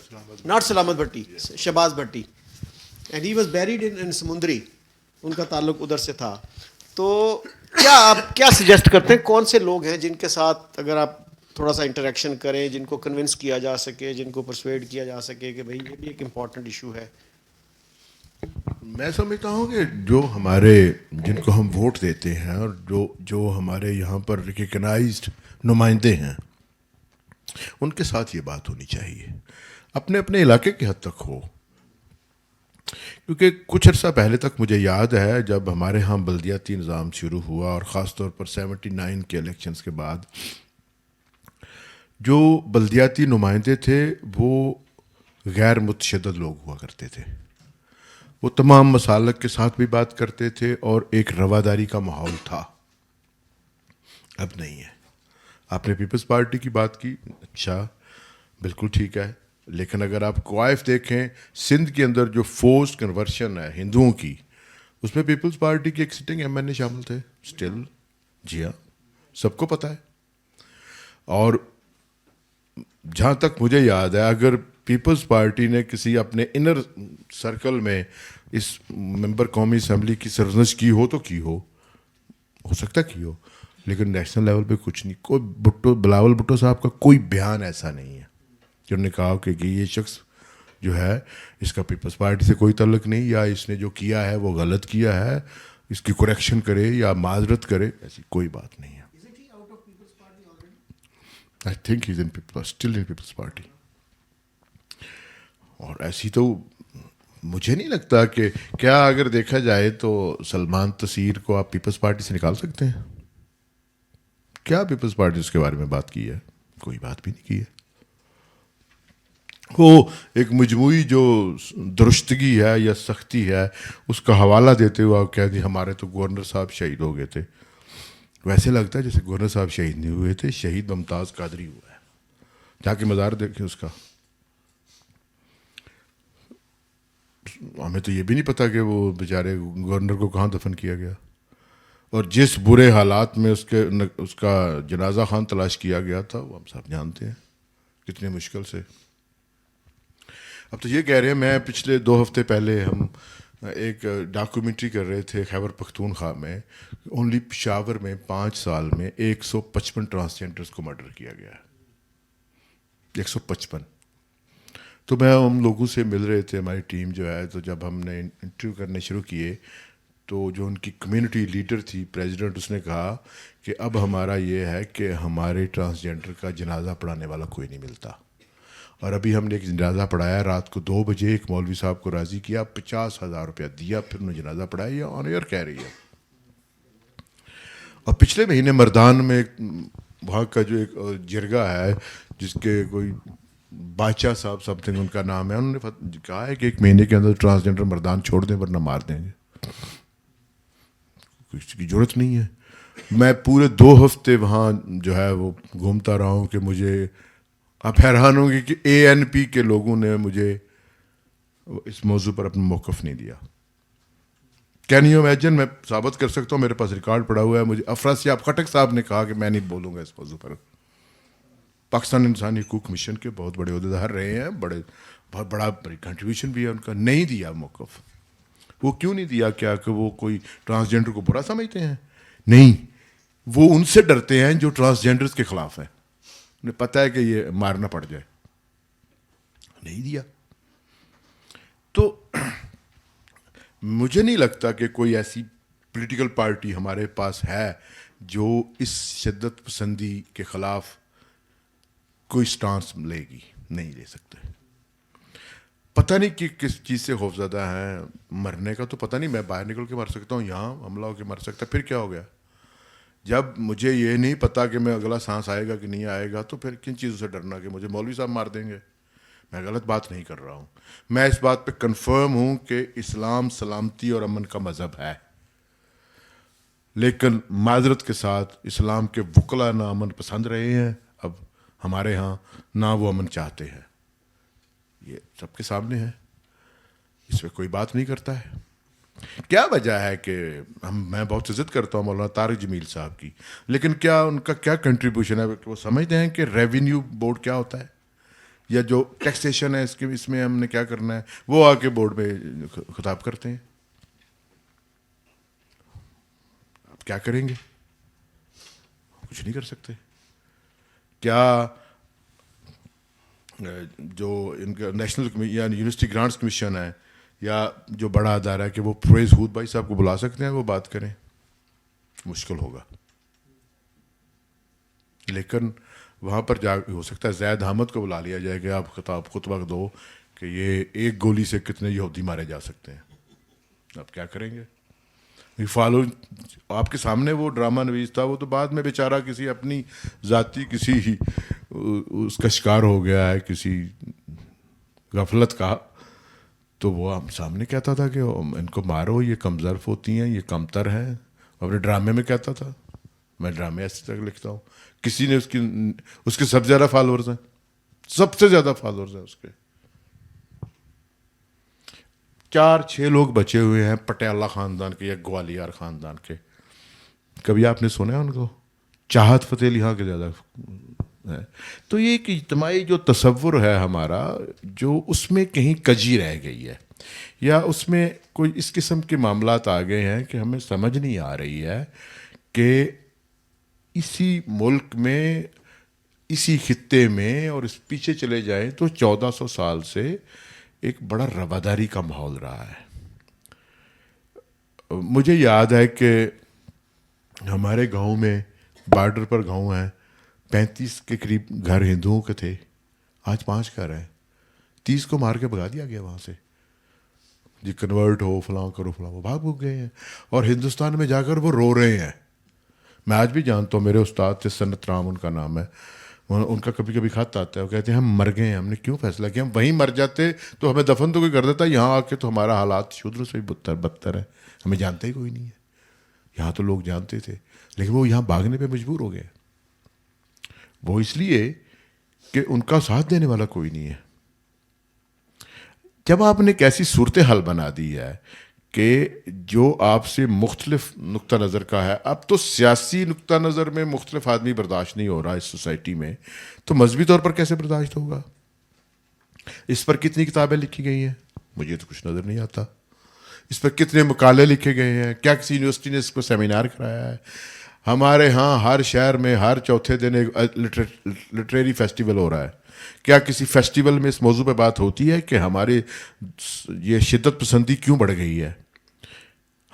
not Salamat Bhatti, Shahbaz Bhatti, and he was buried ان سمندری, ان کا تعلق ادھر سے تھا. تو کیا آپ کیا سجیسٹ کرتے ہیں کون سے لوگ ہیں جن کے ساتھ اگر آپ تھوڑا سا انٹریکشن کریں, جن کو کنونس کیا جا سکے, جن کو پرسویڈ کیا جا سکے کہ بھائی یہ بھی ایک امپورٹنٹ ایشو ہے؟ میں سمجھتا ہوں کہ جو ہمارے جن کو ہم ووٹ دیتے ہیں اور جو ہمارے یہاں پر ریکگنائزڈ نمائندے ہیں ان کے ساتھ یہ بات ہونی چاہیے, اپنے اپنے علاقے کی حد تک ہو. کیونکہ کچھ عرصہ پہلے تک مجھے یاد ہے جب ہمارے ہاں بلدیاتی نظام شروع ہوا, اور خاص طور پر 79 کے الیکشنز کے بعد جو بلدیاتی نمائندے تھے وہ غیر متشدد لوگ ہوا کرتے تھے. وہ تمام مسالک کے ساتھ بھی بات کرتے تھے اور ایک رواداری کا ماحول تھا. اب نہیں ہے. آپ نے پیپلز پارٹی کی بات کی, اچھا بالکل ٹھیک ہے, لیکن اگر آپ کوائف دیکھیں سندھ کے اندر جو فورسڈ کنورشن ہے ہندوؤں کی, اس میں پیپلز پارٹی کی ایک سٹنگ ایم این اے شامل تھے اسٹل. جی ہاں, سب کو پتہ ہے. اور جہاں تک مجھے یاد ہے اگر پیپلز پارٹی نے کسی اپنے انر سرکل میں اس ممبر قومی اسمبلی کی سرزنش کی ہو تو کی ہو سکتا ہے کی ہو, لیکن نیشنل لیول پہ کچھ نہیں. کوئی بلاول بھٹو صاحب کا کوئی بیان ایسا نہیں ہے جنہوں نے کہا کہ یہ شخص جو ہے اس کا پیپلز پارٹی سے کوئی تعلق نہیں, یا اس نے جو کیا ہے وہ غلط کیا ہے, اس کی کریکشن کرے یا معذرت کرے, ایسی کوئی بات نہیں ہے. I think he's still in People's Party. اور ایسی تو مجھے نہیں لگتا کہ کیا اگر دیکھا جائے تو سلمان تسیر کو آپ پیپلز پارٹی سے نکال سکتے ہیں؟ کیا پیپلز پارٹی اس کے بارے میں بات کی ہے؟ کوئی بات بھی نہیں کی ہے. وہ ایک مجموعی جو درستگی ہے یا سختی ہے اس کا حوالہ دیتے ہوئے آپ کہہ دیں ہمارے تو گورنر صاحب شہید ہو گئے تھے. ویسے لگتا ہے جیسے گورنر صاحب شہید نہیں ہوئے تھے, شہید ممتاز قادری ہوا ہے. جا کے مزار دیکھیں اس کا. ہمیں تو یہ بھی نہیں پتا کہ وہ بیچارے گورنر کو کہاں دفن کیا گیا, اور جس برے حالات میں اس کا جنازہ خان تلاش کیا گیا تھا وہ ہم سب جانتے ہیں کتنے مشکل سے. اب تو یہ کہہ رہے ہیں, میں پچھلے 2 ہفتے پہلے ہم ایک ڈاکومنٹری کر رہے تھے خیبر پختونخوا میں, اونلی پشاور میں 5 سال میں 155 ٹرانسجینڈرز کو مرڈر کیا گیا ہے. 155. تو میں ہم لوگوں سے مل رہے تھے, ہماری ٹیم جو ہے, تو جب ہم نے انٹرویو کرنے شروع کیے تو جو ان کی کمیونٹی لیڈر تھی, پریزیڈنٹ, اس نے کہا کہ اب ہمارا یہ ہے کہ ہمارے ٹرانسجینڈر کا جنازہ پڑھانے والا کوئی نہیں ملتا. اور ابھی ہم نے ایک جنازہ پڑھایا رات کو 2 بجے, ایک مولوی صاحب کو راضی کیا, 50,000 روپیہ دیا, پھر انہوں نے جنازہ پڑھایا. یہ آن ایئر کہہ رہی ہے. اور پچھلے مہینے مردان میں وہاں کا جو ایک جرگہ ہے جس کے کوئی بادشاہ صاحب سم تھنگ ان کا نام ہے, انہوں نے کہا ہے کہ 1 مہینے کے اندر ٹرانسجینڈر مردان چھوڑ دیں ورنہ مار دیں گے. کسی کی ضرورت نہیں ہے. میں پورے 2 ہفتے وہاں جو ہے وہ گھومتا رہا ہوں کہ مجھے, آپ حیران ہوں گے کہ ANP کے لوگوں نے مجھے اس موضوع پر اپنا موقف نہیں دیا. کین یو امیجن, میں ثابت کر سکتا ہوں, میرے پاس ریکارڈ پڑا ہوا ہے. مجھے افراسیاب خٹک صاحب نے کہا کہ میں نہیں بولوں گا اس موضوع پر. پاکستان انسانی حقوق کمیشن کے بہت بڑے عہدیدار رہے ہیں, بہت بڑی کنٹریبیوشن بھی ہے ان کا, نہیں دیا موقف. وہ کیوں نہیں دیا؟ کیا کہ وہ کوئی ٹرانسجینڈر کو برا سمجھتے ہیں؟ نہیں, وہ ان سے ڈرتے ہیں جو ٹرانسجینڈرز کے خلاف ہیں. انہیں پتہ ہے کہ یہ مارنا پڑ جائے. نہیں دیا. تو مجھے نہیں لگتا کہ کوئی ایسی پولیٹیکل پارٹی ہمارے پاس ہے جو اس شدت پسندی کے خلاف کوئی سٹانس لے گی. نہیں لے سکتے. پتہ نہیں کہ کس چیز سے خوفزدہ ہیں. مرنے کا تو پتہ نہیں, میں باہر نکل کے مر سکتا ہوں, یہاں حملہ ہو کے مر سکتا ہے, پھر کیا ہو گیا؟ جب مجھے یہ نہیں پتا کہ میں اگلا سانس آئے گا کہ نہیں آئے گا, تو پھر کن چیزوں سے ڈرنا کہ مجھے مولوی صاحب مار دیں گے؟ میں غلط بات نہیں کر رہا ہوں. میں اس بات پہ کنفرم ہوں کہ اسلام سلامتی اور امن کا مذہب ہے, لیکن معذرت کے ساتھ اسلام کے وکلا نہ امن پسند رہے ہیں اب ہمارے ہاں, نہ وہ امن چاہتے ہیں. یہ سب کے سامنے ہے, اس پہ کوئی بات نہیں کرتا ہے. کیا وجہ ہے کہ میں بہت عزت کرتا ہوں مولانا طارق جمیل صاحب کی, لیکن کیا ان کا کیا کنٹریبیوشن ہے؟ وہ سمجھتے ہیں کہ ریونیو بورڈ کیا ہوتا ہے, یا جو ٹیکسیشن ہے اس میں ہم نے کیا کرنا ہے؟ وہ آ کے بورڈ میں خطاب کرتے ہیں. آپ کیا کریں گے؟ کچھ نہیں کر سکتے. کیا جو ان کا نیشنل یا یونیورسٹی گرانٹس کمیشن ہے یا جو بڑا ادارہ ہے کہ وہ فیض ہود بھائی صاحب کو بلا سکتے ہیں, وہ بات کریں؟ مشکل ہوگا. لیکن وہاں پر جا ہو سکتا ہے زید احمد کو بلا لیا جائے کہ آپ خطبہ دو کہ یہ 1 گولی سے کتنے یہودی مارے جا سکتے ہیں. آپ کیا کریں گے؟ فالو آپ کے سامنے وہ ڈرامہ نویس تھا, وہ تو بعد میں بیچارہ کسی اپنی ذاتی کسی اس کا شکار ہو گیا ہے, کسی غفلت کا. تو وہ ہم سامنے کہتا تھا کہ ان کو مارو, یہ کم ظرف ہوتی ہیں, یہ کم تر ہیں. اپنے ڈرامے میں کہتا تھا. میں ڈرامے ایسے تک لکھتا ہوں. کسی نے اس کے سب سے زیادہ فالوورز ہیں, سب سے زیادہ فالوورز ہیں اس کے. 4-6 لوگ بچے ہوئے ہیں پٹیالہ خاندان کے یا گوالیار خاندان کے. کبھی آپ نے سنا ہے ان کو؟ چاہت فتح علی خان کے زیادہ ہے. تو یہ ایک اجتماعی جو تصور ہے ہمارا, جو اس میں کہیں کجی رہ گئی ہے, یا اس میں کوئی اس قسم کے معاملات آ گئے ہیں کہ ہمیں سمجھ نہیں آ رہی ہے کہ اسی ملک میں, اسی خطے میں, اور اس پیچھے چلے جائیں تو 1400 سال سے ایک بڑا رواداری کا ماحول رہا ہے. مجھے یاد ہے کہ ہمارے گاؤں میں, بارڈر پر گاؤں ہیں, 35 کے قریب گھر ہندوؤں کے تھے, آج 5 گھر ہیں. 30 کو مار کے بھگا دیا گیا وہاں سے. جی کنورٹ ہو, فلاں کرو فلاں, وہ بھاگ گئے ہیں. اور ہندوستان میں جا کر وہ رو رہے ہیں. میں آج بھی جانتا ہوں, میرے استاد تھے سنت رام ان کا نام ہے, ان کا کبھی کبھی خط آتا ہے, وہ کہتے ہیں ہم مر گئے ہیں, ہم نے کیوں فیصلہ کیا, ہم وہیں مر جاتے تو ہمیں دفن تو کوئی کر دیتا, یہاں آ کے تو ہمارا حالات شودروں سے بھی بدتر ہے, ہمیں جانتا ہی کوئی نہیں ہے. یہاں تو لوگ جانتے تھے، لیکن وہ یہاں بھاگنے پہ مجبور ہو گئے. وہ اس لیے کہ ان کا ساتھ دینے والا کوئی نہیں ہے. جب آپ نے ایک ایسی صورتحال بنا دی ہے کہ جو آپ سے مختلف نقطہ نظر کا ہے، اب تو سیاسی نقطہ نظر میں مختلف آدمی برداشت نہیں ہو رہا اس سوسائٹی میں، تو مذہبی طور پر کیسے برداشت ہوگا؟ اس پر کتنی کتابیں لکھی گئی ہیں؟ مجھے تو کچھ نظر نہیں آتا. اس پر کتنے مقالے لکھے گئے ہیں؟ کیا کسی یونیورسٹی نے اس کو سیمینار کرایا ہے؟ ہمارے ہاں ہر شہر میں ہر چوتھے دن ایک لٹریری فیسٹیول ہو رہا ہے. کیا کسی فیسٹیول میں اس موضوع پہ بات ہوتی ہے کہ ہمارے یہ شدت پسندی کیوں بڑھ گئی ہے؟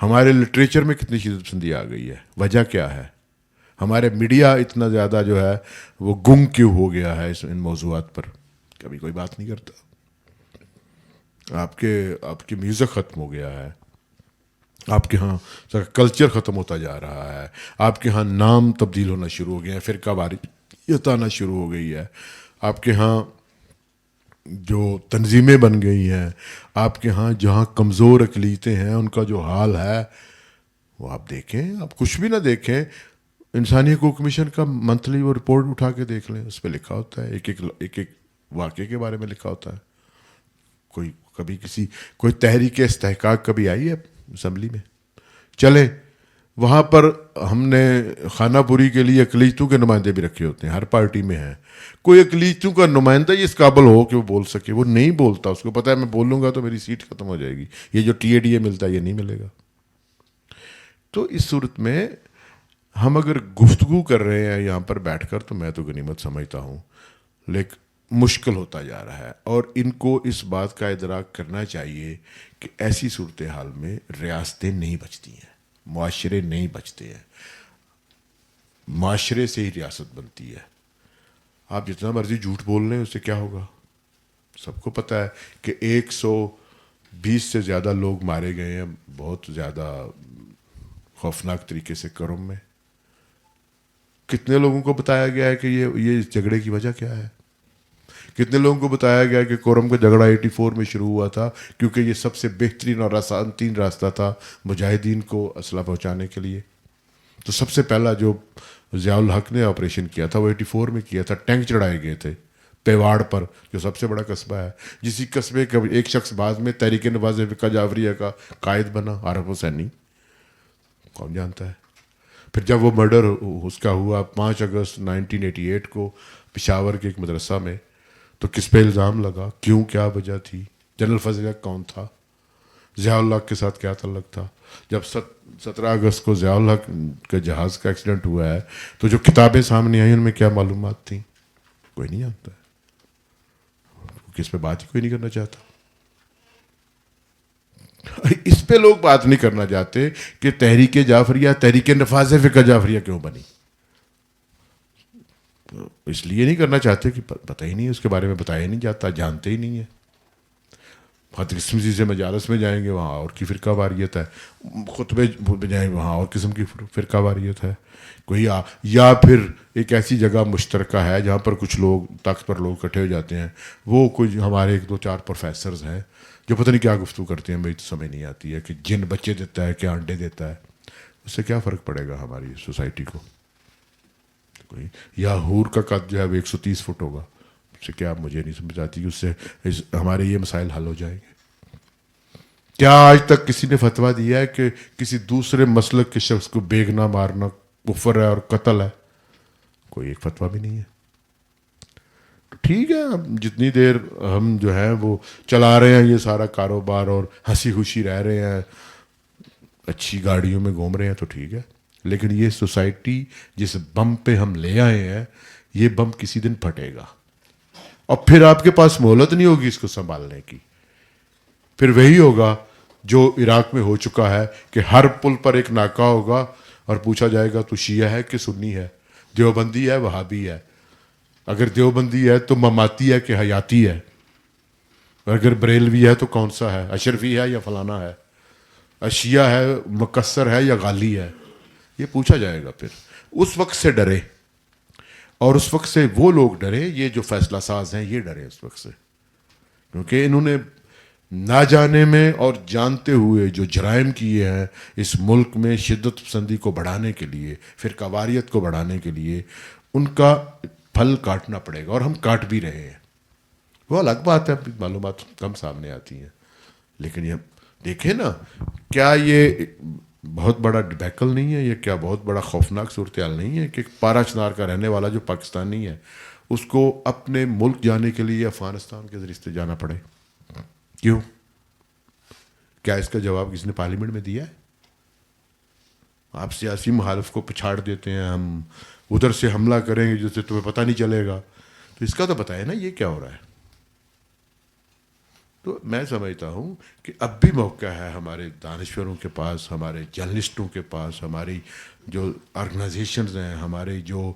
ہمارے لٹریچر میں کتنی شدت پسندی آ گئی ہے؟ وجہ کیا ہے؟ ہمارے میڈیا اتنا زیادہ جو ہے وہ گم کیوں ہو گیا ہے ان موضوعات پر؟ کبھی کوئی بات نہیں کرتا. آپ کے میوزک ختم ہو گیا ہے، آپ کے ہاں کلچر ختم ہوتا جا رہا ہے، آپ کے ہاں نام تبدیل ہونا شروع ہو گیا ہے، فرقہ واریت آنا شروع ہو گئی ہے، آپ کے ہاں جو تنظیمیں بن گئی ہیں، آپ کے ہاں جہاں کمزور اقلیتیں ہیں ان کا جو حال ہے وہ آپ دیکھیں. آپ کچھ بھی نہ دیکھیں، انسانی حقوق کمیشن کا منتھلی وہ رپورٹ اٹھا کے دیکھ لیں، اس پہ لکھا ہوتا ہے ایک ایک واقعے کے بارے میں لکھا ہوتا ہے. کوئی تحریک استحقاق کبھی آئی ہے اسمبلی میں؟ چلے وہاں پر ہم نے خانہ پوری کے لیے اقلیتوں کے نمائندے بھی رکھے ہوتے ہیں، ہر پارٹی میں ہیں. کوئی اقلیتوں کا نمائندہ اس قابل ہو کہ وہ بول سکے؟ وہ نہیں بولتا. اس کو پتہ ہے میں بولوں گا تو میری سیٹ ختم ہو جائے گی. یہ جو TADA ملتا ہے یہ نہیں ملے گا. تو اس صورت میں ہم اگر گفتگو کر رہے ہیں یہاں پر بیٹھ کر تو میں تو غنیمت سمجھتا ہوں، لیکن مشکل ہوتا جا رہا ہے. اور ان کو اس بات کا ادراک کرنا چاہیے کہ ایسی صورتحال میں ریاستیں نہیں بچتی ہیں، معاشرے نہیں بچتے ہیں. معاشرے سے ہی ریاست بنتی ہے. آپ جتنا مرضی جھوٹ بول لیں اس سے کیا ہوگا؟ سب کو پتہ ہے کہ 120 سے زیادہ لوگ مارے گئے ہیں بہت زیادہ خوفناک طریقے سے کرم میں. کتنے لوگوں کو بتایا گیا ہے کہ یہ جھگڑے کی وجہ کیا ہے؟ کتنے لوگوں کو بتایا گیا کہ کورم کا جھگڑا 84 میں شروع ہوا تھا کیونکہ یہ سب سے بہترین اور آسان تین راستہ تھا مجاہدین کو اسلحہ پہنچانے کے لیے. تو سب سے پہلا جو ضیاء الحق نے آپریشن کیا تھا وہ 84 میں کیا تھا. ٹینک چڑھائے گئے تھے پیواڑ پر جو سب سے بڑا قصبہ ہے. جسی قصبے کا ایک شخص بعد میں تحریک نواز فقہ جعفریہ کا قائد بنا، عارف حسینی، کون جانتا ہے. پھر جب وہ مرڈر اس کا ہوا 5 اگست 1988 کو پشاور کے ایک مدرسہ میں، تو کس پہ الزام لگا؟ کیوں؟ کیا وجہ تھی؟ جنرل فضل حق کون تھا؟ ضیاء الحق کے ساتھ کیا تعلق تھا؟ جب 17 اگست کو ضیاء الحق کے جہاز کا ایکسیڈنٹ ہوا ہے تو جو کتابیں سامنے آئیں ان میں کیا معلومات تھیں؟ کوئی نہیں جانتا ہے. کس پہ بات ہی کوئی نہیں کرنا چاہتا. اس پہ لوگ بات نہیں کرنا چاہتے کہ تحریک جعفریہ تحریک نفاذ فقہ جعفریہ کیوں بنی. اس لیے نہیں کرنا چاہتے کہ پتہ ہی نہیں، اس کے بارے میں بتایا نہیں جاتا، جانتے ہی نہیں ہے. خط قسمتی سے مجالس میں جائیں گے وہاں اور کی فرقہ واریت ہے، خطبے جائیں وہاں اور قسم کی فرقہ واریت ہے. کوئی یا پھر ایک ایسی جگہ مشترکہ ہے جہاں پر کچھ لوگ تخت پر لوگ اکٹھے ہو جاتے ہیں، وہ کچھ ہمارے 1 2 4 پروفیسرز ہیں جو پتہ نہیں کیا گفتگو کرتے ہیں. میری تو سمجھ نہیں آتی ہے کہ جن بچے دیتا ہے کیا انڈے دیتا ہے، اس سے کیا فرق پڑے گا ہماری سوسائٹی کو؟ کوئی یا حور کا قد جو ہے وہ 130 فٹ ہوگا، اس سے کیا؟ مجھے نہیں سمجھ آتی کہ اس سے ہمارے یہ مسائل حل ہو جائیں گے. کیا آج تک کسی نے فتویٰ دیا ہے کہ کسی دوسرے مسلک کے شخص کو بیگنا مارنا کفر ہے اور قتل ہے؟ کوئی ایک فتویٰ بھی نہیں ہے. ٹھیک ہے، جتنی دیر ہم جو ہے وہ چلا رہے ہیں یہ سارا کاروبار اور ہنسی خوشی رہ رہے ہیں، اچھی گاڑیوں میں گھوم رہے ہیں تو ٹھیک ہے. لیکن یہ سوسائٹی جس بم پہ ہم لے آئے ہیں یہ بم کسی دن پھٹے گا اور پھر آپ کے پاس مہلت نہیں ہوگی اس کو سنبھالنے کی. پھر وہی ہوگا جو عراق میں ہو چکا ہے کہ ہر پل پر ایک ناکہ ہوگا اور پوچھا جائے گا تو شیعہ ہے کہ سنی ہے، دیوبندی ہے وہابی ہے. اگر دیوبندی ہے تو مماتی ہے کہ حیاتی ہے، اگر بریلوی ہے تو کون سا ہے، اشرفی ہے یا فلانا ہے، شیعہ ہے مکسر ہے یا غالی ہے، یہ پوچھا جائے گا. پھر اس وقت سے ڈرے، اور اس وقت سے وہ لوگ ڈرے، یہ جو فیصلہ ساز ہیں یہ ڈرے اس وقت سے، کیونکہ انہوں نے نہ جانے میں اور جانتے ہوئے جو جرائم کیے ہیں اس ملک میں شدت پسندی کو بڑھانے کے لیے، فرقہ واریت کو بڑھانے کے لیے، ان کا پھل کاٹنا پڑے گا، اور ہم کاٹ بھی رہے ہیں. وہ الگ بات ہے، معلومات کم سامنے آتی ہیں، لیکن یہ دیکھیں نا، کیا یہ بہت بڑا ڈبیکل نہیں ہے؟ یہ کیا بہت بڑا خوفناک صورتحال نہیں ہے کہ پارا چنار کا رہنے والا جو پاکستانی ہے اس کو اپنے ملک جانے کے لیے افغانستان کے ذریعے سے جانا پڑے؟ کیوں؟ کیا اس کا جواب کسی نے پارلیمنٹ میں دیا ہے؟ آپ سیاسی مخالف کو پچھاڑ دیتے ہیں، ہم ادھر سے حملہ کریں گے جس سے تمہیں پتہ نہیں چلے گا. تو اس کا تو بتائے نا یہ کیا ہو رہا ہے. تو میں سمجھتا ہوں کہ اب بھی موقع ہے ہمارے دانشوروں کے پاس، ہمارے جرنلسٹوں کے پاس، ہماری جو آرگنائزیشنز ہیں، ہمارے جو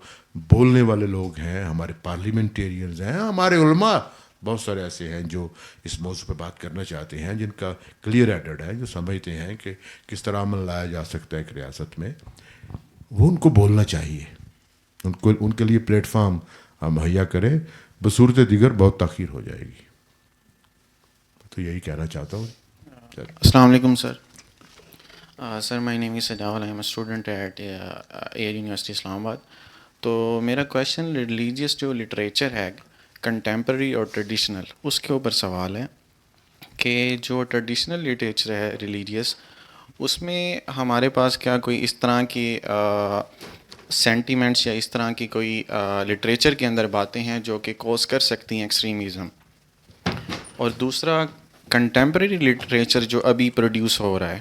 بولنے والے لوگ ہیں، ہمارے پارلیمنٹیرینز ہیں، ہمارے علماء بہت سارے ایسے ہیں جو اس موضوع پہ بات کرنا چاہتے ہیں، جن کا کلیئر ہیڈڈ ہے، جو سمجھتے ہیں کہ کس طرح عمل لایا جا سکتا ہے ایک ریاست میں. وہ ان کو بولنا چاہیے، ان کے لیے پلیٹ فارم مہیا کریں. بصورت دیگر بہت تاخیر ہو جائے گی. تو یہی کہنا چاہتا ہوں. السلام علیکم sir. Sir my name is Sajawal, I am a student at Air University Islamabad. تو میرا کویشچن ریلیجیس جو لٹریچر ہے کنٹمپرری اور ٹریڈیشنل، اس کے اوپر سوال ہے کہ جو ٹریڈیشنل لٹریچر ہے ریلیجیس، اس میں ہمارے پاس کیا کوئی اس طرح کی سینٹیمنٹس یا اس طرح کی کوئی لٹریچر کے اندر باتیں ہیں جو کہ کوز کر سکتی ہیں ایکسٹریمزم؟ اور دوسرا کنٹمپریری لٹریچر جو ابھی پروڈیوس ہو رہا ہے،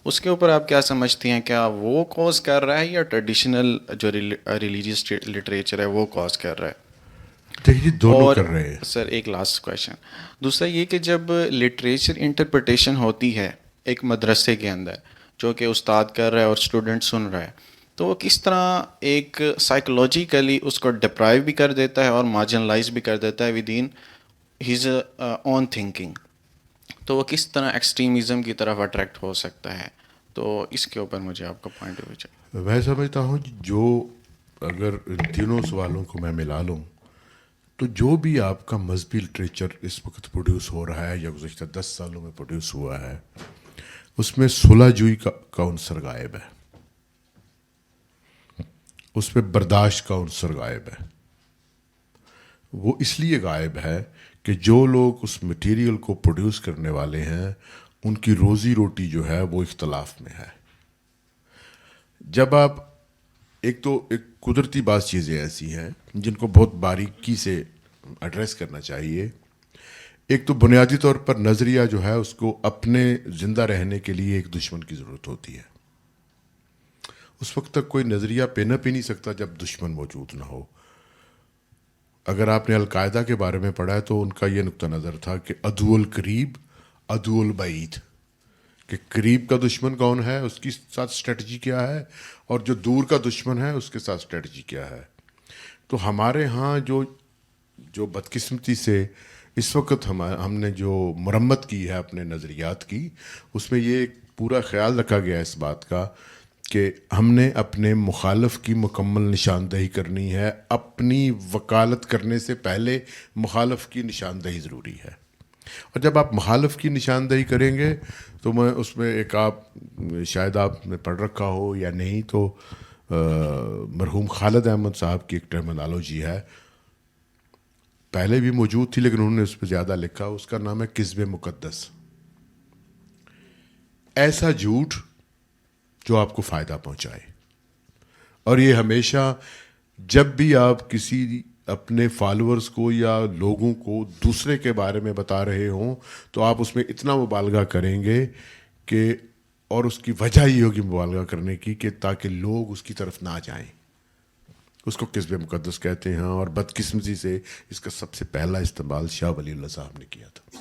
اس کے اوپر آپ کیا سمجھتی ہیں؟ کیا وہ کوز کر رہا ہے یا ٹریڈیشنل جو ریلیجیس لٹریچر ہے وہ کوز کر رہا ہے؟ دیکھیے دونوں اور کر رہے ہیں. سر ایک لاسٹ کویشچن، دوسرا یہ کہ جب لٹریچر انٹرپریٹیشن ہوتی ہے ایک مدرسے کے اندر، جو کہ استاد کر رہا ہے اور اسٹوڈنٹ سن رہا ہے، تو وہ کس طرح ایک سائیکولوجیکلی اس کو ڈپرائیو بھی کر دیتا ہے اور مارجنلائز بھی کر دیتا ہے with in his own thinking. تو وہ کس طرح ایکسٹریمزم کی طرف اٹریکٹ ہو سکتا ہے؟ تو اس کے اوپر مجھے آپ کا پوائنٹ آف ویو چاہیے. میں سمجھتا ہوں جو اگر ان تینوں سوالوں کو میں ملا لوں تو جو بھی آپ کا مذہبی لٹریچر اس وقت پروڈیوس ہو رہا ہے یا گزشتہ 10 سالوں میں پروڈیوس ہوا ہے، اس میں صلح جوئی کا عنصر غائب ہے، اس میں برداشت کا عنصر غائب ہے. وہ اس لیے غائب ہے کہ جو لوگ اس مٹیریل کو پروڈیوس کرنے والے ہیں ان کی روزی روٹی جو ہے وہ اختلاف میں ہے. جب آپ ایک قدرتی بعض چیزیں ایسی ہیں جن کو بہت باریکی سے ایڈریس کرنا چاہیے. ایک تو بنیادی طور پر نظریہ جو ہے اس کو اپنے زندہ رہنے کے لیے ایک دشمن کی ضرورت ہوتی ہے. اس وقت تک کوئی نظریہ پہ نہیں سکتا جب دشمن موجود نہ ہو. اگر آپ نے القاعدہ کے بارے میں پڑھا ہے تو ان کا یہ نقطہ نظر تھا کہ عدو القریب عدو البعید، کہ قریب کا دشمن کون ہے، اس کی ساتھ اسٹریٹجی کیا ہے، اور جو دور کا دشمن ہے اس کے ساتھ اسٹریٹجی کیا ہے. تو ہمارے ہاں جو بدقسمتی سے اس وقت ہم نے جو مرمت کی ہے اپنے نظریات کی، اس میں یہ پورا خیال رکھا گیا ہے اس بات کا کہ ہم نے اپنے مخالف کی مکمل نشاندہی کرنی ہے. اپنی وکالت کرنے سے پہلے مخالف کی نشاندہی ضروری ہے. اور جب آپ مخالف کی نشاندہی کریں گے تو میں اس میں ایک شاید آپ نے پڑھ رکھا ہو یا نہیں، تو مرحوم خالد احمد صاحب کی ایک ٹرمینالوجی ہے، پہلے بھی موجود تھی لیکن انہوں نے اس پہ زیادہ لکھا، اس کا نام ہے کذب مقدس. ایسا جھوٹ جو آپ کو فائدہ پہنچائے. اور یہ ہمیشہ جب بھی آپ کسی اپنے فالورز کو یا لوگوں کو دوسرے کے بارے میں بتا رہے ہوں تو آپ اس میں اتنا مبالغہ کریں گے کہ، اور اس کی وجہ یہ ہوگی مبالغہ کرنے کی کہ تاکہ لوگ اس کی طرف نہ جائیں. اس کو کذب مقدس کہتے ہیں. اور بدقسمتی سے اس کا سب سے پہلا استعمال شاہ ولی اللہ صاحب نے کیا تھا.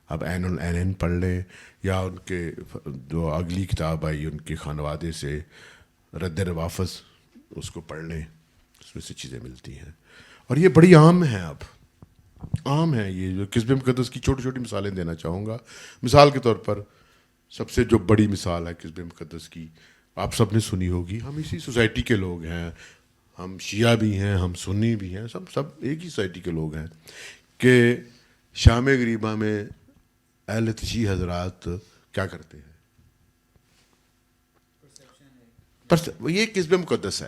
اب عین العینین پڑھ لیں یا ان کے جو اگلی کتاب آئی ان کے خانوادے سے رد روافظ، اس کو پڑھ لیں، اس میں سے چیزیں ملتی ہیں. اور یہ بڑی عام ہیں، اب عام ہیں. یہ جو کذب مقدس کی چھوٹی چھوٹی مثالیں دینا چاہوں گا. مثال کے طور پر سب سے جو بڑی مثال ہے کذب مقدس کی، آپ سب نے سنی ہوگی. ہم اسی سوسائٹی کے لوگ ہیں، ہم شیعہ بھی ہیں، ہم سنی بھی ہیں، سب ایک ہی سوسائٹی کے لوگ ہیں، کہ شام غریبہ میں اہل تشیع حضرات کیا کرتے ہیں؟ یہ قصب مقدس ہے،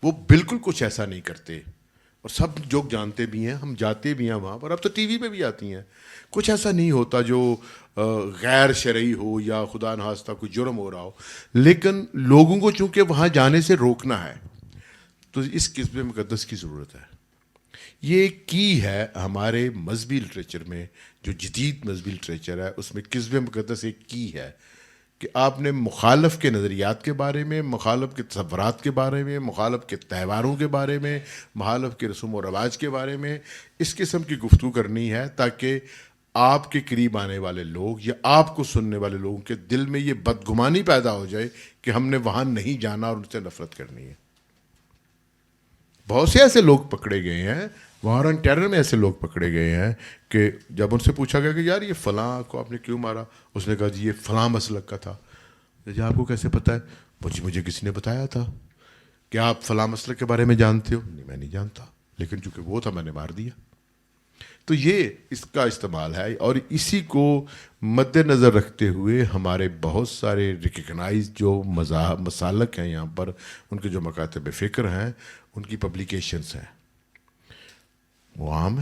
وہ بالکل کچھ ایسا نہیں کرتے، اور سب لوگ جانتے بھی ہیں، ہم جاتے بھی ہیں وہاں پر، اب تو ٹی وی پہ بھی آتی ہیں. کچھ ایسا نہیں ہوتا جو غیر شرعی ہو یا خدا نخواستہ کوئی جرم ہو رہا ہو، لیکن لوگوں کو چونکہ وہاں جانے سے روکنا ہے تو اس قصب مقدس کی ضرورت ہے. یہ کی ہے ہمارے مذہبی لٹریچر میں، جو جدید مذہبی لٹریچر ہے اس میں قصب مقدس ایک کی ہے کہ آپ نے مخالف کے نظریات کے بارے میں، مخالف کے تصورات کے بارے میں، مخالف کے تہواروں کے بارے میں، مخالف کے رسوم و رواج کے بارے میں اس قسم کی گفتگو کرنی ہے، تاکہ آپ کے قریب آنے والے لوگ یا آپ کو سننے والے لوگوں کے دل میں یہ بدگمانی پیدا ہو جائے کہ ہم نے وہاں نہیں جانا اور ان سے نفرت کرنی ہے. بہت سے ایسے لوگ پکڑے گئے ہیں، وار آن ٹیرر میں ایسے لوگ پکڑے گئے ہیں کہ جب ان سے پوچھا گیا کہ یار یہ فلاں کو آپ نے کیوں مارا، اس نے کہا جی یہ فلاں مسلک کا تھا. جی آپ کو کیسے پتہ ہے؟ مجھے کسی نے بتایا تھا. کیا آپ فلاں مسلک کے بارے میں جانتے ہو؟ نہیں، میں نہیں جانتا، لیکن چونکہ وہ تھا میں نے مار دیا. تو یہ اس کا استعمال ہے، اور اسی کو مد نظر رکھتے ہوئے ہمارے بہت سارے ریکگنائز جو مسالک ہیں یہاں پر، ان کے جو مکاتب فکر ہیں، ان کی پبلیکیشنز ہیں، وہ عام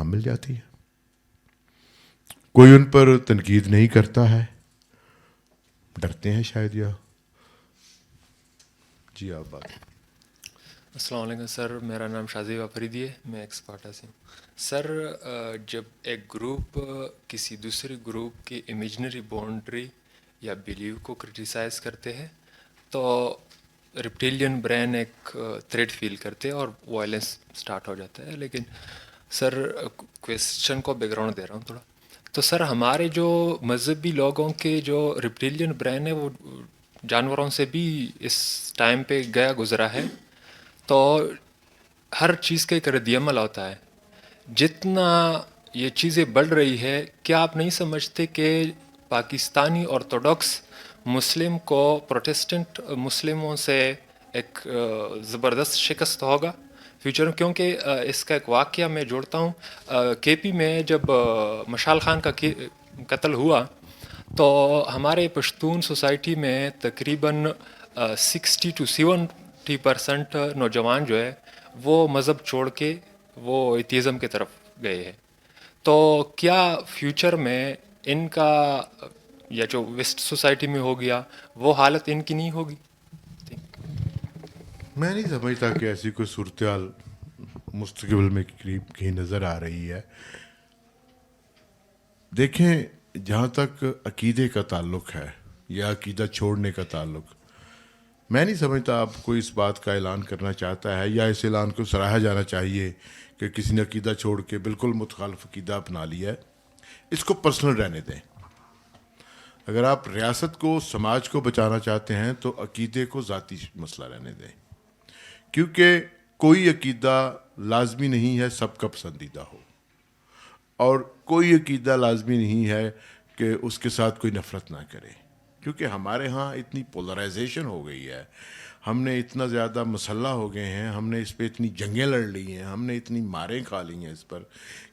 مل جاتی ہے. کوئی ان پر تنقید نہیں کرتا ہے، ڈرتے ہیں شاید، یا جی آپ بات. السلام علیکم سر، میرا نام شازیب آفریدی ہے، میں ایکسپارٹا سے ہوں. سر جب ایک گروپ کسی دوسرے گروپ کی امیجنری باؤنڈری یا بیلیو کو کرٹیسائز کرتے ہیں تو ریپٹیلین برین ایک تھریٹ فیل کرتے ہیں اور وائلنس سٹارٹ ہو جاتا ہے. لیکن سر کویسچن کو بیک گراؤنڈ دے رہا ہوں تھوڑا. تو سر ہمارے جو مذہبی لوگوں کے جو ریپٹیلین برین ہے وہ جانوروں سے بھی اس ٹائم پہ گیا گزرا ہے، تو ہر چیز کا ایک رد عمل ہوتا ہے. جتنا یہ چیزیں بڑھ رہی ہے، کیا آپ نہیں سمجھتے کہ پاکستانی آرتھوڈاکس مسلم کو پروٹیسٹنٹ مسلموں سے ایک زبردست شکست ہوگا فیوچر میں؟ کیونکہ اس کا ایک واقعہ میں جوڑتا ہوں. کے پی میں جب مشال خان کا قتل ہوا تو ہمارے پشتون سوسائٹی میں تقریباً 60 to 70% نوجوان جو ہے وہ مذہب چھوڑ کے وہ ایتھیزم کی طرف گئے ہیں. تو کیا فیوچر میں ان کا یا جو ویسٹ سوسائٹی میں ہو گیا وہ حالت ان کی نہیں ہوگی؟ میں نہیں سمجھتا کہ ایسی کوئی صورتحال مستقبل میں قریب کہیں نظر آ رہی ہے. دیکھیں، جہاں تک عقیدے کا تعلق ہے یا عقیدہ چھوڑنے کا تعلق، میں نہیں سمجھتا آپ کو اس بات کا اعلان کرنا چاہتا ہے یا اس اعلان کو سراہا جانا چاہیے کہ کسی نے عقیدہ چھوڑ کے بالکل متخالف عقیدہ اپنا لیا ہے. اس کو پرسنل رہنے دیں. اگر آپ ریاست کو، سماج کو بچانا چاہتے ہیں تو عقیدے کو ذاتی مسئلہ رہنے دیں، کیونکہ کوئی عقیدہ لازمی نہیں ہے سب کا پسندیدہ ہو، اور کوئی عقیدہ لازمی نہیں ہے کہ اس کے ساتھ کوئی نفرت نہ کرے. کیونکہ ہمارے ہاں اتنی پولرائزیشن ہو گئی ہے، ہم نے اتنا زیادہ مسلح ہو گئے ہیں، ہم نے اس پہ اتنی جنگیں لڑ لی ہیں، ہم نے اتنی ماریں کھا لی ہیں اس پر،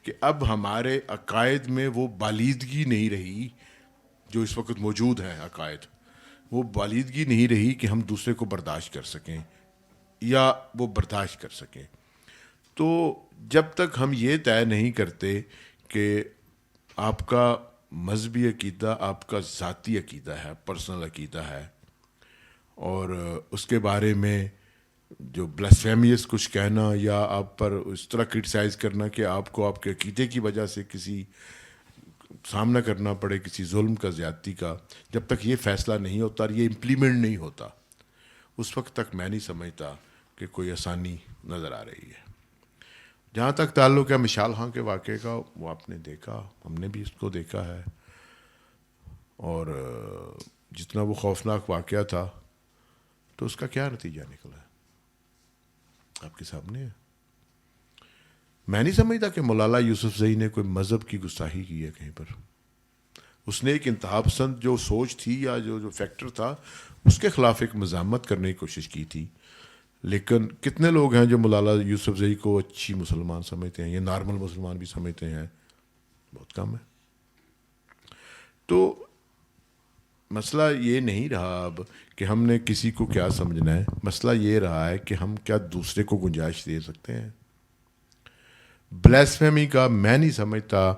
کہ اب ہمارے عقائد میں وہ بالیدگی نہیں رہی جو اس وقت موجود ہیں. عقائد وہ بالیدگی نہیں رہی کہ ہم دوسرے کو برداشت کر سکیں یا وہ برداشت کر سکیں. تو جب تک ہم یہ طے نہیں کرتے کہ آپ کا مذہبی عقیدہ آپ کا ذاتی عقیدہ ہے، پرسنل عقیدہ ہے، اور اس کے بارے میں جو بلاسفیمیس کچھ کہنا یا آپ پر اس طرح کرٹیسائز کرنا کہ آپ کو آپ کے عقیدے کی وجہ سے کسی سامنا کرنا پڑے کسی ظلم کا، زیادتی کا، جب تک یہ فیصلہ نہیں ہوتا اور یہ امپلیمنٹ نہیں ہوتا، اس وقت تک میں نہیں سمجھتا کہ کوئی آسانی نظر آ رہی ہے. جہاں تک تعلق ہے مشال خان کے واقعے کا، وہ آپ نے دیکھا، ہم نے بھی اس کو دیکھا ہے، اور جتنا وہ خوفناک واقعہ تھا تو اس کا کیا نتیجہ نکلا ہے آپ کے سامنے ہے. میں نہیں سمجھتا کہ مولانا یوسف زئی نے کوئی مذہب کی گستاخی کی ہے کہیں پر. اس نے ایک انتہا پسند جو سوچ تھی یا جو فیکٹر تھا اس کے خلاف ایک مزاحمت کرنے کی کوشش کی تھی. لیکن کتنے لوگ ہیں جو مولانا یوسف زئی کو اچھی مسلمان سمجھتے ہیں یا نارمل مسلمان بھی سمجھتے ہیں؟ بہت کم ہے. تو مسئلہ یہ نہیں رہا اب کہ ہم نے کسی کو کیا سمجھنا ہے، مسئلہ یہ رہا ہے کہ ہم کیا دوسرے کو گنجائش دے سکتے ہیں. بلیسفیمی کا میں نہیں سمجھتا،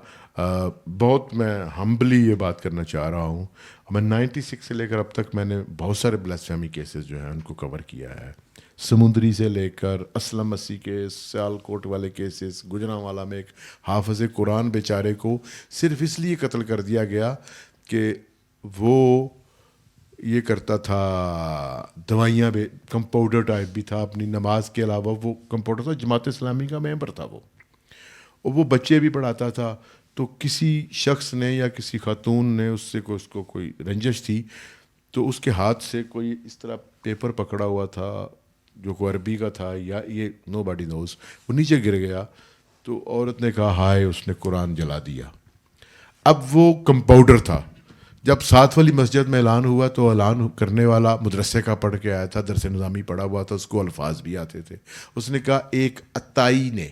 بہت میں ہمبلی یہ بات کرنا چاہ رہا ہوں، میں 96 سے لے کر اب تک میں نے بہت سارے بلیسفیمی کیسز جو ہیں ان کو کور کیا ہے، سمندری سے لے کر اسلم مسیح کے سیال کوٹ والے کیسز، گجرانوالا میں ایک حافظ قرآن بیچارے کو صرف اس لیے قتل کر دیا گیا کہ وہ یہ کرتا تھا دوائیاں بھی، کمپاؤڈر ٹائپ بھی تھا، اپنی نماز کے علاوہ وہ کمپاؤڈر تھا، جماعت اسلامی کا ممبر تھا وہ، اور وہ بچے بھی پڑھاتا تھا. تو کسی شخص نے یا کسی خاتون نے اس سے اس کو کوئی رنجش تھی، تو اس کے ہاتھ سے کوئی اس طرح پیپر پکڑا ہوا تھا جو کوئی عربی کا تھا یا یہ نو باڈی نوز، وہ نیچے گر گیا. تو عورت نے کہا ہائے اس نے قرآن جلا دیا. اب وہ کمپاؤڈر تھا، جب ساتھ والی مسجد میں اعلان ہوا تو اعلان کرنے والا مدرسے کا پڑھ کے آیا تھا، درس نظامی پڑھا ہوا تھا، اس کو الفاظ بھی آتے تھے. اس نے کہا ایک عطائی نے،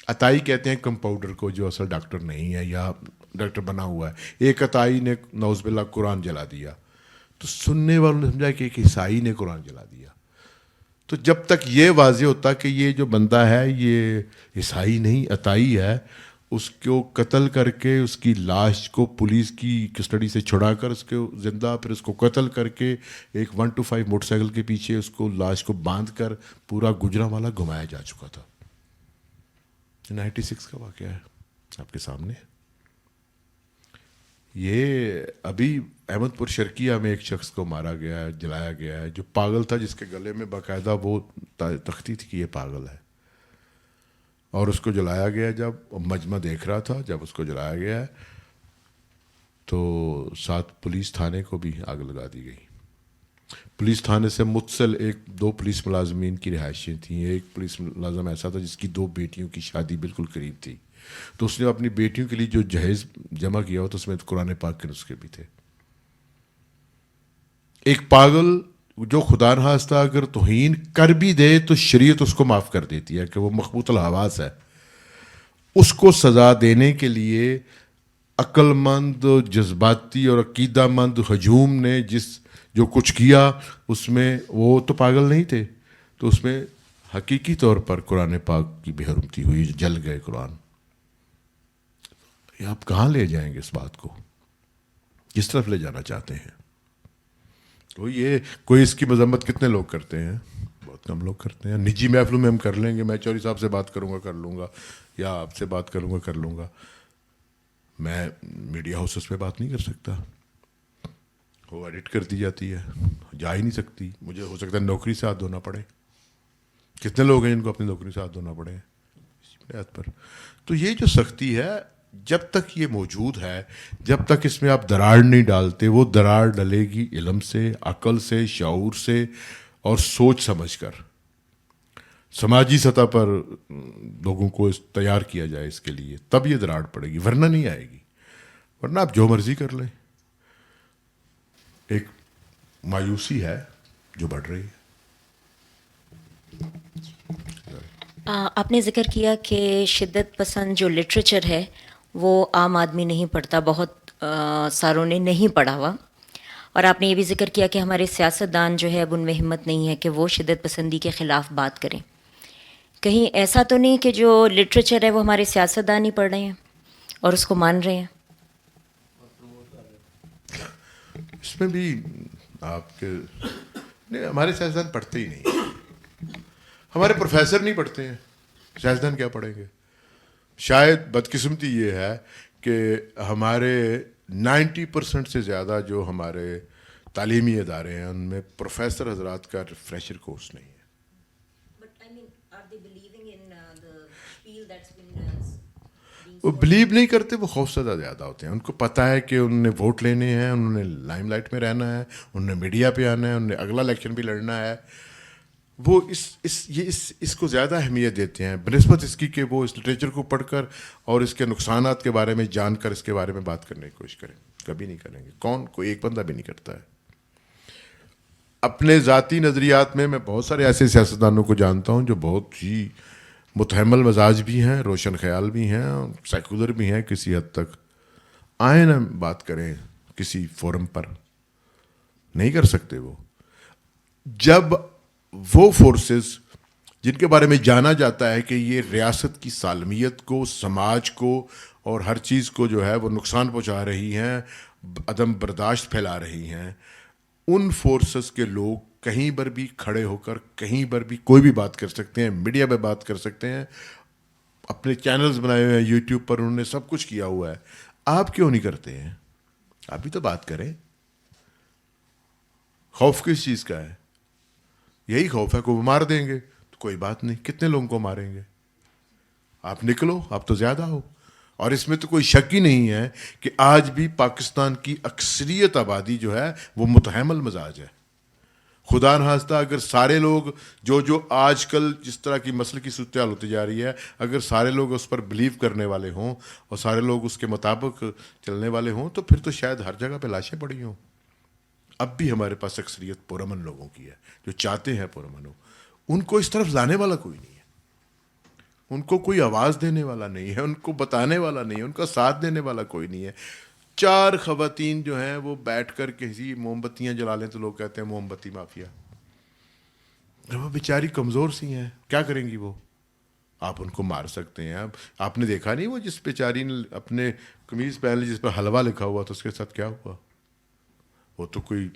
عطائی کہتے ہیں کمپاؤڈر کو جو اصل ڈاکٹر نہیں ہے یا ڈاکٹر بنا ہوا ہے، ایک عطائی نے نعوذ باللہ قرآن جلا دیا. تو سننے والوں نے سمجھا کہ ایک عیسائی نے قرآن جلا دیا. تو جب تک یہ واضح ہوتا کہ یہ جو بندہ ہے یہ عیسائی نہیں عطائی ہے، اس کو قتل کر کے اس کی لاش کو پولیس کی کسٹڈی سے چھڑا کر اس کو زندہ، پھر اس کو قتل کر کے ایک 125 موٹر سائیکل کے پیچھے اس کو لاش کو باندھ کر پورا گجرانوالا گھمایا جا چکا تھا. 96 کا واقعہ ہے آپ کے سامنے. یہ ابھی احمد پور شرکیہ میں ایک شخص کو مارا گیا ہے، جلایا گیا ہے، جو پاگل تھا، جس کے گلے میں باقاعدہ وہ تختی تھی کہ یہ پاگل ہے، اور اس کو جلایا گیا. جب مجمع دیکھ رہا تھا، جب اس کو جلایا گیا ہے تو ساتھ پولیس تھانے کو بھی آگ لگا دی گئی. پولیس تھانے سے متصل دو پولیس ملازمین کی رہائشیں تھیں. ایک پولیس ملازم ایسا تھا جس کی 2 بیٹیوں کی شادی بالکل قریب تھی، تو اس نے اپنی بیٹیوں کے لیے جو جہیز جمع کیا ہوا تو اس میں قرآن پاک کے نسخے بھی تھے. ایک پاگل جو خدا نخواستہ اگر توہین کر بھی دے تو شریعت اس کو معاف کر دیتی ہے کہ وہ مخبوط الحواس ہے. اس کو سزا دینے کے لیے عقل مند، جذباتی اور عقیدہ مند ہجوم نے جو کچھ کیا اس میں وہ تو پاگل نہیں تھے، تو اس میں حقیقی طور پر قرآن پاک کی بے حرمتی ہوئی، جل گئے قرآن. یہ آپ کہاں لے جائیں گے اس بات کو؟ کس طرف لے جانا چاہتے ہیں؟ تو یہ کوئی اس کی مذمت کتنے لوگ کرتے ہیں؟ بہت کم لوگ کرتے ہیں. نجی محفلوں میں ہم کر لیں گے، میں چوری صاحب سے بات کروں گا کر لوں گا، یا آپ سے بات کروں گا کر لوں گا. میں میڈیا ہاؤسز پہ بات نہیں کر سکتا، وہ ایڈٹ کر دی جاتی ہے، جا ہی نہیں سکتی. مجھے ہو سکتا ہے نوکری سے ہاتھ دھونا پڑے. کتنے لوگ ہیں جن کو اپنی نوکری سے ہاتھ دھونا پڑے اسی بنیاد پر؟ تو یہ جو سختی ہے جب تک یہ موجود ہے، جب تک اس میں آپ دراڑ نہیں ڈالتے، وہ دراڑ ڈلے گی علم سے، عقل سے، شعور سے اور سوچ سمجھ کر. سماجی سطح پر لوگوں کو تیار کیا جائے اس کے لیے، تب یہ دراڑ پڑے گی، ورنہ نہیں آئے گی. ورنہ آپ جو مرضی کر لیں. ایک مایوسی ہے جو بڑھ رہی ہے. آپ نے ذکر کیا کہ شدت پسند جو لٹریچر ہے وہ عام آدمی نہیں پڑھتا، بہت ساروں نے نہیں پڑھا ہوا، اور آپ نے یہ بھی ذکر کیا کہ ہمارے سیاستدان جو ہے اب ان میں ہمت نہیں ہے کہ وہ شدت پسندی کے خلاف بات کریں. کہیں ایسا تو نہیں کہ جو لٹریچر ہے وہ ہمارے سیاستدان ہی پڑھ رہے ہیں اور اس کو مان رہے ہیں؟ اس میں بھی آپ کے نہیں، ہمارے سیاستدان پڑھتے ہی نہیں، ہمارے پروفیسر نہیں پڑھتے ہیں، سیاستدان کیا پڑھیں گے؟ شاید بدقسمتی یہ ہے کہ ہمارے 90% سے زیادہ جو ہمارے تعلیمی ادارے ہیں ان میں پروفیسر حضرات کا ریفریشر کورس نہیں ہے. وہ بلیو نہیں کرتے، وہ خوفزدہ زیادہ ہوتے ہیں. ان کو پتہ ہے کہ انہوں نے ووٹ لینے ہیں، انہوں نے لائم لائٹ میں رہنا ہے، انہوں نے میڈیا پہ آنا ہے، انہوں نے اگلا الیکشن بھی لڑنا ہے. وہ اس کو زیادہ اہمیت دیتے ہیں بنسبت اس کی کہ وہ اس لٹریچر کو پڑھ کر اور اس کے نقصانات کے بارے میں جان کر اس کے بارے میں بات کرنے کی کوشش کریں. کبھی نہیں کریں گے. کوئی ایک بندہ بھی نہیں کرتا ہے. اپنے ذاتی نظریات میں بہت سارے ایسے سیاستدانوں کو جانتا ہوں جو بہت ہی متحمل مزاج بھی ہیں، روشن خیال بھی ہیں، سیکولر بھی ہیں کسی حد تک. آئیں نا بات کریں کسی فورم پر, نہیں کر سکتے وہ. جب وہ فورسز جن کے بارے میں جانا جاتا ہے کہ یہ ریاست کی سالمیت کو, سماج کو اور ہر چیز کو جو ہے وہ نقصان پہنچا رہی ہیں, عدم برداشت پھیلا رہی ہیں, ان فورسز کے لوگ کہیں پر بھی کھڑے ہو کر کہیں پر بھی کوئی بھی بات کر سکتے ہیں, میڈیا پہ بات کر سکتے ہیں, اپنے چینلز بنائے ہوئے ہیں یوٹیوب پر, انہوں نے سب کچھ کیا ہوا ہے. آپ کیوں نہیں کرتے ہیں؟ آپ بھی تو بات کریں. خوف کس چیز کا ہے؟ یہی خوف ہے کو مار دیں گے. تو کوئی بات نہیں, کتنے لوگوں کو ماریں گے؟ آپ نکلو, آپ تو زیادہ ہو. اور اس میں تو کوئی شک ہی نہیں ہے کہ آج بھی پاکستان کی اکثریت آبادی جو ہے وہ متحمل مزاج ہے. خدا نخواستہ اگر سارے لوگ جو آج کل جس طرح کی مسئلے کی صورتحال ہوتی جا رہی ہے, اگر سارے لوگ اس پر بلیو کرنے والے ہوں اور سارے لوگ اس کے مطابق چلنے والے ہوں تو پھر تو شاید ہر جگہ پہ لاشیں پڑی ہوں. اب بھی ہمارے پاس اکثریت پرامن لوگوں کی ہے جو چاہتے ہیں پرامن ہو. ان کو اس طرف لانے والا کوئی نہیں ہے, ان کو کوئی آواز دینے والا نہیں ہے, ان کو بتانے والا نہیں ہے, ان کا ساتھ دینے والا کوئی نہیں ہے. 4 خواتین جو ہیں وہ بیٹھ کر کسی موم بتیاں جلا لیں تو لوگ کہتے ہیں موم بتی مافیا. وہ بیچاری کمزور سی ہیں, کیا کریں گی وہ؟ آپ ان کو مار سکتے ہیں. اب آپ نے دیکھا نہیں وہ جس بیچاری نے اپنے قمیض پہن لی جس پر حلوہ لکھا ہوا تو اس کے ساتھ کیا ہوا؟ وہ تو کوئی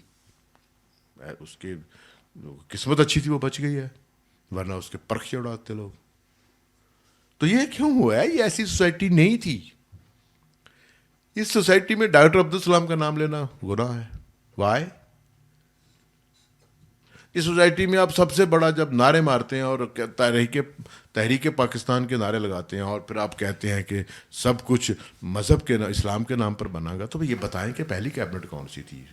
اس کی قسمت اچھی تھی, وہ بچ گئی ہے, ورنہ اس کے پرخے اڑاتے لوگ. تو یہ کیوں ہوا ہے؟ یہ ایسی سوسائٹی نہیں تھی. اس سوسائٹی میں ڈاکٹر عبدالسلام کا نام لینا گناہ ہے. وائے؟ اس سوسائٹی میں آپ سب سے بڑا جب نعرے مارتے ہیں اور تحریک پاکستان کے نعرے لگاتے ہیں اور پھر آپ کہتے ہیں کہ سب کچھ مذہب کے اسلام کے نام پر بنا گا, تو یہ بتائیں کہ پہلی کیبنٹ کون سی تھی؟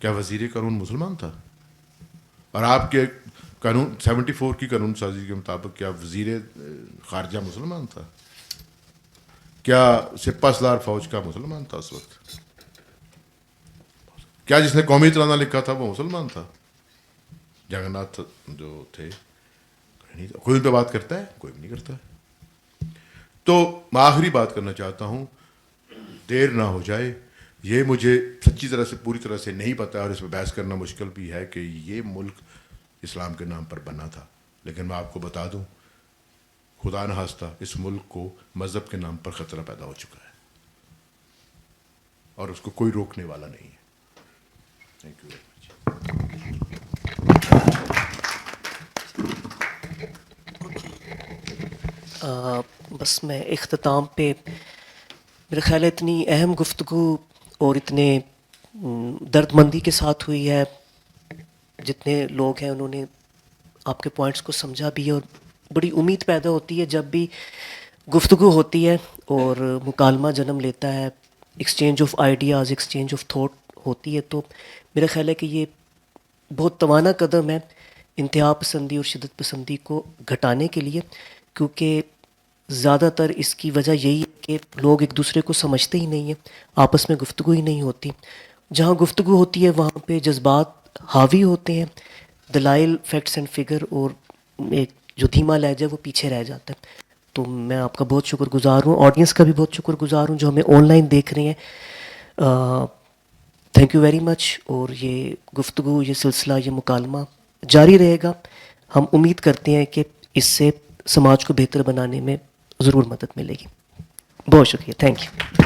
کیا وزیر قانون مسلمان تھا؟ اور آپ کے قانون 74 کی قانون سازی کے مطابق کیا وزیر خارجہ مسلمان تھا؟ کیا سپہ سالار فوج کا مسلمان تھا اس وقت؟ کیا جس نے قومی ترانہ لکھا تھا وہ مسلمان تھا؟ جگن ناتھ جو تھے, کوئی ان پہ بات کرتا ہے؟ کوئی بھی نہیں کرتا. تو میں آخری بات کرنا چاہتا ہوں, دیر نہ ہو جائے. یہ مجھے سچی طرح سے پوری طرح سے نہیں پتہ اور اس پہ بحث کرنا مشکل بھی ہے کہ یہ ملک اسلام کے نام پر بنا تھا, لیکن میں آپ کو بتا دوں خدا نخواستہ اس ملک کو مذہب کے نام پر خطرہ پیدا ہو چکا ہے اور اس کو کوئی روکنے والا نہیں ہے. Thank you very much. بس میں اختتام پہ میرا خیال ہے اتنی اہم گفتگو اور اتنے درد مندی کے ساتھ ہوئی ہے, جتنے لوگ ہیں انہوں نے آپ کے پوائنٹس کو سمجھا بھی ہے, اور بڑی امید پیدا ہوتی ہے جب بھی گفتگو ہوتی ہے اور مکالمہ جنم لیتا ہے, exchange of ideas, exchange of thought ہوتی ہے. تو میرا خیال ہے کہ یہ بہت توانا قدم ہے انتہا پسندی اور شدت پسندی کو گھٹانے کے لیے, کیونکہ زیادہ تر اس کی وجہ یہی ہے کہ لوگ ایک دوسرے کو سمجھتے ہی نہیں ہیں, آپس میں گفتگو ہی نہیں ہوتی. جہاں گفتگو ہوتی ہے وہاں پہ جذبات حاوی ہوتے ہیں, دلائل, فیکٹس اینڈ فگر اور ایک جو دھیما لہجہ وہ پیچھے رہ جاتا ہے. تو میں آپ کا بہت شکر گزار ہوں, آڈینس کا بھی بہت شکر گزار ہوں جو ہمیں آن لائن دیکھ رہے ہیں. Thank you very much. اور یہ گفتگو, یہ سلسلہ, یہ مکالمہ جاری رہے گا. ہم امید کرتے ہیں کہ اس سے سماج کو بہتر بنانے میں ضرور مدد ملے گی. بہت شکریہ. Thank you.